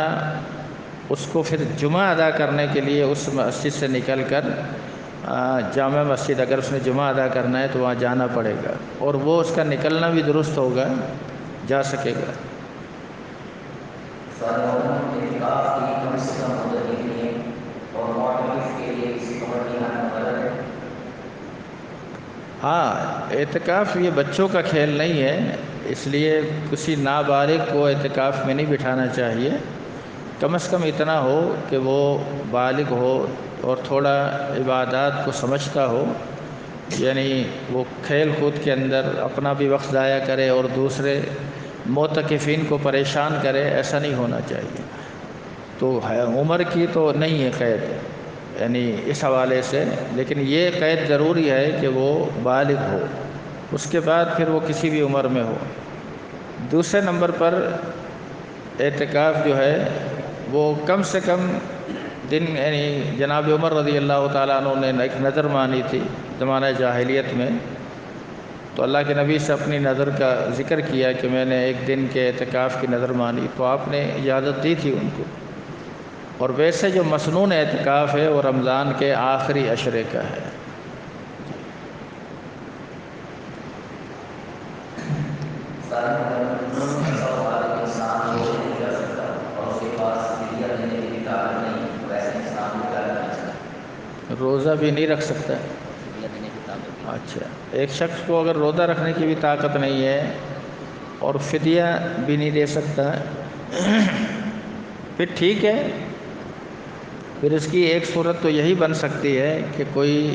اس کو پھر جمعہ ادا کرنے کے لیے اس مسجد سے نکل کر جامع مسجد، اگر اس نے جمعہ ادا کرنا ہے تو وہاں جانا پڑے گا، اور وہ اس کا نکلنا بھی درست ہوگا، جا سکے گا۔ ہاں، اعتکاف یہ بچوں کا کھیل نہیں ہے، اس لیے کسی نابالغ کو اعتکاف میں نہیں بٹھانا چاہیے، کم از کم اتنا ہو کہ وہ بالغ ہو اور تھوڑا عبادات کو سمجھتا ہو، یعنی وہ کھیل کود کے اندر اپنا بھی وقت ضائع کرے اور دوسرے معتکفین کو پریشان کرے، ایسا نہیں ہونا چاہیے۔ تو عمر کی تو نہیں ہے قید، یعنی اس حوالے سے، لیکن یہ قید ضروری ہے کہ وہ بالغ ہو، اس کے بعد پھر وہ کسی بھی عمر میں ہو۔ دوسرے نمبر پر اعتکاف جو ہے وہ کم سے کم دن، یعنی جناب عمر رضی اللہ تعالیٰ عنہ نے ایک نظر مانی تھی زمانہ جاہلیت میں، تو اللہ کے نبی سے اپنی نظر کا ذکر کیا کہ میں نے ایک دن کے اعتکاف کی نظر مانی، تو آپ نے اجازت دی تھی ان کو۔ اور ویسے جو مسنون اعتکاف ہے وہ رمضان کے آخری عشرے کا ہے۔ روزہ بھی نہیں رکھ سکتا ہے؟ اچھا، ایک شخص کو اگر روزہ رکھنے کی بھی طاقت نہیں ہے اور فدیہ بھی نہیں دے سکتا، پھر ٹھیک ہے، پھر اس کی ایک صورت تو یہی بن سکتی ہے کہ کوئی،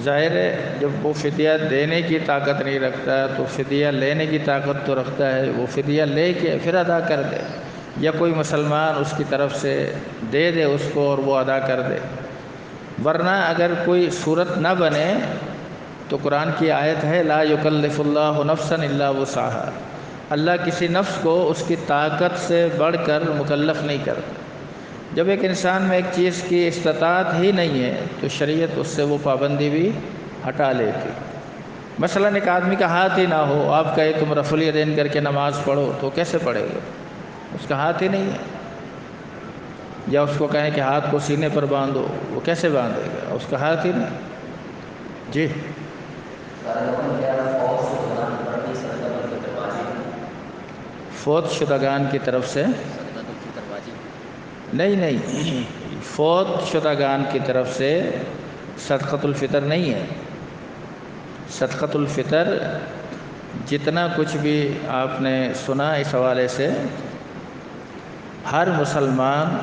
ظاہر ہے جب وہ فدیہ دینے کی طاقت نہیں رکھتا تو فدیہ لینے کی طاقت تو رکھتا ہے، وہ فدیہ لے کے پھر ادا کر دے، یا کوئی مسلمان اس کی طرف سے دے دے اس کو اور وہ ادا کر دے۔ ورنہ اگر کوئی صورت نہ بنے تو قرآن کی آیت ہے لا یکلف اللہ نفسا الا وسعہا، اللہ کسی نفس کو اس کی طاقت سے بڑھ کر مکلف نہیں کرتا۔ جب ایک انسان میں ایک چیز کی استطاعت ہی نہیں ہے تو شریعت اس سے وہ پابندی بھی ہٹا لیتی۔ مثلا ایک آدمی کا ہاتھ ہی نہ ہو، آپ کہے تم رفع الیدین کر کے نماز پڑھو تو کیسے پڑھے گا؟ اس کا ہاتھ ہی نہیں ہے۔ یا اس کو کہیں کہ ہاتھ کو سینے پر باندھو، وہ کیسے باندھے گا؟ اس کا ہاتھ ہی نہیں۔ جی، فوت شدگان کی طرف سے نہیں، فوت شدگان کی طرف سے صدقۃ الفطر نہیں ہے۔ صدقۃ الفطر جتنا کچھ بھی آپ نے سنا اس حوالے سے، ہر مسلمان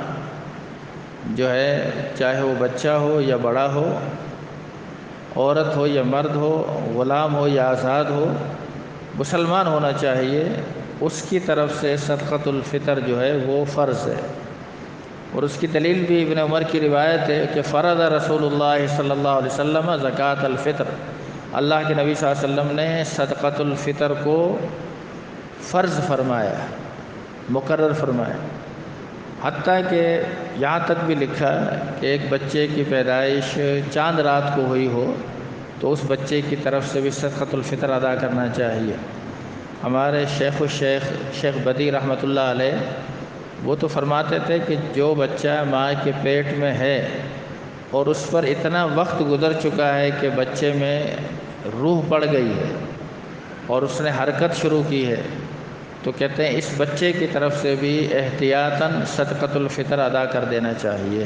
جو ہے، چاہے وہ بچہ ہو یا بڑا ہو، عورت ہو یا مرد ہو، غلام ہو یا آزاد ہو، مسلمان ہونا چاہیے، اس کی طرف سے صدقۃ الفطر جو ہے وہ فرض ہے۔ اور اس کی دلیل بھی ابن عمر کی روایت ہے کہ فرض رسول اللہ صلی اللہ علیہ وسلم زکوٰۃ الفطر، اللہ کے نبی صلی اللہ علیہ وسلم نے صدقۃ الفطر کو فرض فرمایا، مقرر فرمایا۔ حتیٰ کہ یہاں تک بھی لکھا کہ ایک بچے کی پیدائش چاند رات کو ہوئی ہو تو اس بچے کی طرف سے بھی صدقۃ الفطر ادا کرنا چاہیے۔ ہمارے شیخ بدی رحمۃ اللہ علیہ وہ تو فرماتے تھے کہ جو بچہ ماں کے پیٹ میں ہے اور اس پر اتنا وقت گزر چکا ہے کہ بچے میں روح پڑ گئی ہے اور اس نے حرکت شروع کی ہے، تو کہتے ہیں اس بچے کی طرف سے بھی احتیاطاً صدقۃ الفطر ادا کر دینا چاہیے۔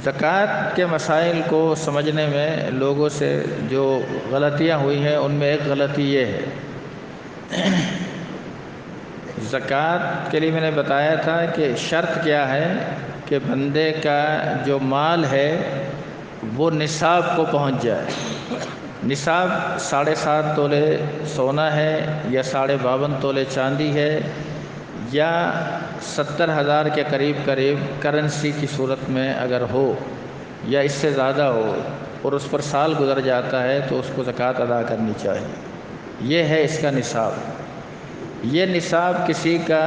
زکوٰۃ کے مسائل کو سمجھنے میں لوگوں سے جو غلطیاں ہوئی ہیں، ان میں ایک غلطی یہ ہے، زکوٰۃ کے لیے میں نے بتایا تھا کہ شرط کیا ہے کہ بندے کا جو مال ہے وہ نصاب کو پہنچ جائے۔ نصاب 7.5 تولے سونا ہے یا 52.5 تولے چاندی ہے یا 70,000 کے قریب کرنسی کی صورت میں اگر ہو یا اس سے زیادہ ہو اور اس پر سال گزر جاتا ہے تو اس کو زکوٰۃ ادا کرنی چاہیے۔ یہ ہے اس کا نصاب۔ یہ نصاب کسی کا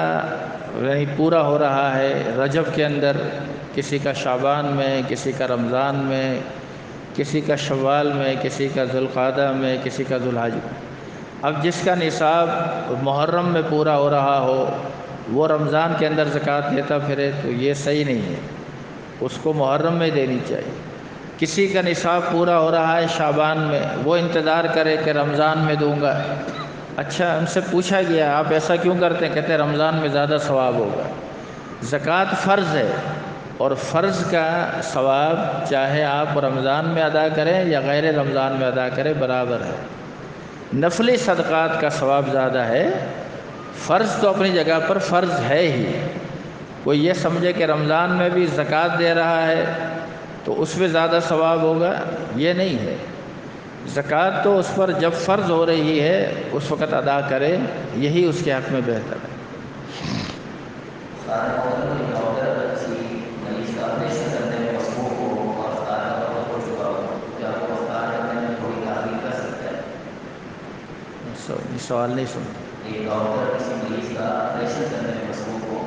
یعنی پورا ہو رہا ہے رجب کے اندر، کسی کا شعبان میں، کسی کا رمضان میں، کسی کا شوال میں، کسی کا ذوالقعدہ میں، کسی کا ذوالحج میں۔ اب جس کا نصاب محرم میں پورا ہو رہا ہو وہ رمضان کے اندر زکوٰۃ دیتا پھرے تو یہ صحیح نہیں ہے، اس کو محرم میں دینی چاہیے۔ کسی کا نصاب پورا ہو رہا ہے شعبان میں، وہ انتظار کرے کہ رمضان میں دوں گا۔ اچھا، ان سے پوچھا گیا آپ ایسا کیوں کرتے ہیں؟ کہتے ہیں رمضان میں زیادہ ثواب ہوگا۔ زکوٰۃ فرض ہے اور فرض کا ثواب چاہے آپ رمضان میں ادا کریں یا غیر رمضان میں ادا کریں برابر ہے۔ نفلی صدقات کا ثواب زیادہ ہے، فرض تو اپنی جگہ پر فرض ہے ہی۔ کوئی یہ سمجھے کہ رمضان میں بھی زکوٰۃ دے رہا ہے تو اس میں زیادہ ثواب ہوگا، یہ نہیں ہے۔ زکوٰۃ تو اس پر جب فرض ہو رہی ہے اس وقت ادا کرے، یہی اس کے حق میں بہتر ہے۔ سوال نہیں سن۔ ایک ڈاکٹر کسی مریض کا آپریشن کرنے میں مصروف ہو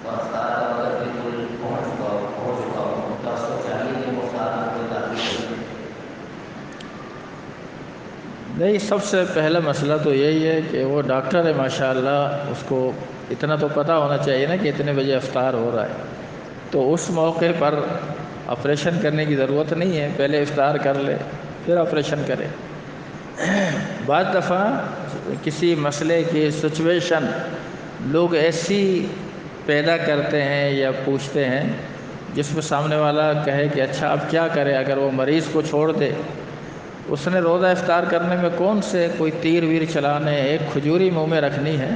اور افطار کا وقت بالکل پہنچ چکا ہو تو اس کو چاہیے کہ وہ افطار میں کوئی تاخیر کرے؟ نہیں، سب سے پہلا مسئلہ تو یہی ہے کہ وہ ڈاکٹر ہے ماشاءاللہ، اس کو اتنا تو پتہ ہونا چاہیے نا کہ اتنے بجے افطار ہو رہا ہے، تو اس موقع پر آپریشن کرنے کی ضرورت نہیں ہے، پہلے افطار کر لے پھر آپریشن کرے۔ بعض دفعہ کسی مسئلے کی سچویشن لوگ ایسی پیدا کرتے ہیں یا پوچھتے ہیں جس میں سامنے والا کہے کہ اچھا اب کیا کرے اگر وہ مریض کو چھوڑ دے، اس نے روزہ افطار کرنے میں کون سے کوئی تیر ویر چلانے، ایک کھجوری منہ میں رکھنی ہے۔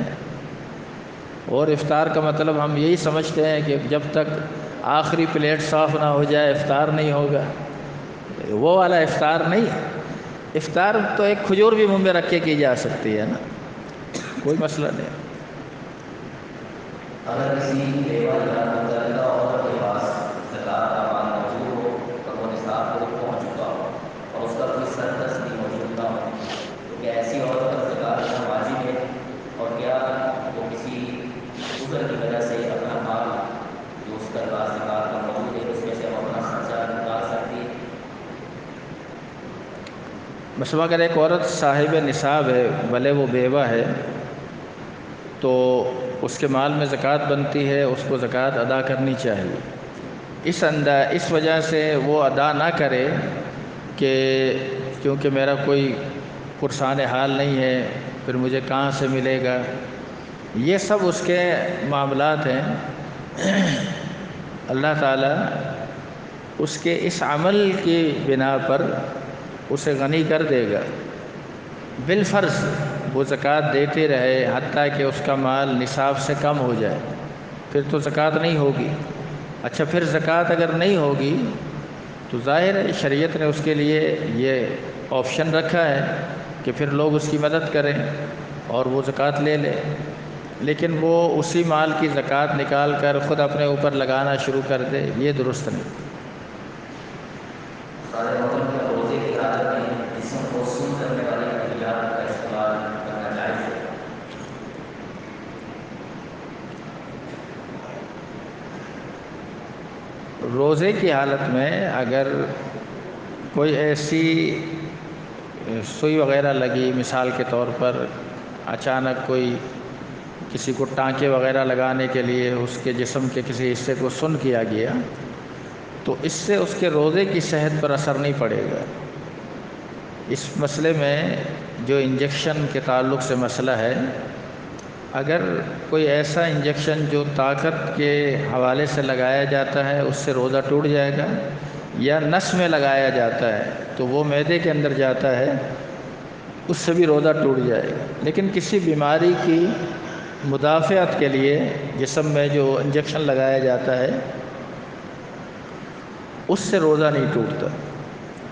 اور افطار کا مطلب ہم یہی سمجھتے ہیں کہ جب تک آخری پلیٹ صاف نہ ہو جائے افطار نہیں ہوگا، وہ والا افطار نہیں۔ افطار تو ایک کھجور بھی منہ میں رکھ کے کی جا سکتی ہے نا، کوئی مسئلہ نہیں۔ اگر کسی بیوہ یا متعلقہ عورت کے پاس زکوٰۃ کا مال موجود ہو اور وہ نصاب کو پہنچ چکا ہو اور اس کا کوئی سرپلس بھی موجود نہ ہو، تو کیا ایسی عورت پر زکوٰۃ دینا واجب ہے؟ اور کیا وہ کسی عذر کی وجہ سے اپنا مال جو اس کے پاس زکوٰۃ کا موجود ہے اس میں سے اپنا خرچہ نکال سکتی ہے؟ مثلا اگر ایک عورت صاحب نصاب ہے، بھلے وہ بیوہ ہے، تو اس کے مال میں زکوٰۃ بنتی ہے، اس کو زکوٰۃ ادا کرنی چاہیے۔ اس وجہ سے وہ ادا نہ کرے کہ کیونکہ میرا کوئی پرسان حال نہیں ہے پھر مجھے کہاں سے ملے گا، یہ سب اس کے معاملات ہیں۔ اللہ تعالیٰ اس کے اس عمل کی بنا پر اسے غنی کر دے گا۔ بالفرض وہ زکوٰۃ دیتے رہے حتیٰ کہ اس کا مال نصاب سے کم ہو جائے، پھر تو زکوٰۃ نہیں ہوگی۔ اچھا، پھر زکوٰۃ اگر نہیں ہوگی تو ظاہر ہے شریعت نے اس کے لیے یہ آپشن رکھا ہے کہ پھر لوگ اس کی مدد کریں اور وہ زکوٰۃ لے لے، لیکن وہ اسی مال کی زکوٰۃ نکال کر خود اپنے اوپر لگانا شروع کر دے، یہ درست نہیں۔ سارے مومن کے روزے کی حالت میں جسم کو سن کرنے والے ادویات کا استعمال کرنا جائز ہے؟ روزے کی حالت میں اگر کوئی ایسی سوئی وغیرہ لگی، مثال کے طور پر اچانک کوئی کسی کو ٹانکے وغیرہ لگانے کے لیے اس کے جسم کے کسی حصے کو سن کیا گیا، تو اس سے اس کے روزے کی صحت پر اثر نہیں پڑے گا۔ اس مسئلے میں جو انجیکشن کے تعلق سے مسئلہ ہے، اگر کوئی ایسا انجیکشن جو طاقت کے حوالے سے لگایا جاتا ہے اس سے روزہ ٹوٹ جائے گا، یا نس میں لگایا جاتا ہے تو وہ معدے کے اندر جاتا ہے، اس سے بھی روزہ ٹوٹ جائے گا۔ لیکن کسی بیماری کی مدافعت کے لیے جسم میں جو انجیکشن لگایا جاتا ہے اس سے روزہ نہیں ٹوٹتا،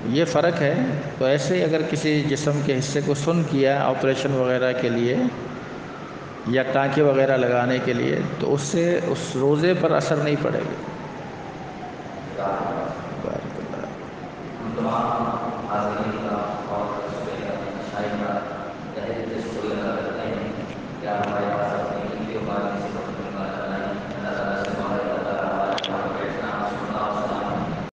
یہ فرق ہے۔ تو ایسے ہی اگر کسی جسم کے حصے کو سن کیا آپریشن وغیرہ کے لیے یا ٹانکے وغیرہ لگانے کے لیے، تو اس سے اس روزے پر اثر نہیں پڑے گا۔ بارک اللہ۔ ہم تمام حاضرین کا اور شاہدہ تحریر سے شکریہ ادا کرتے ہیں کہ ہمارے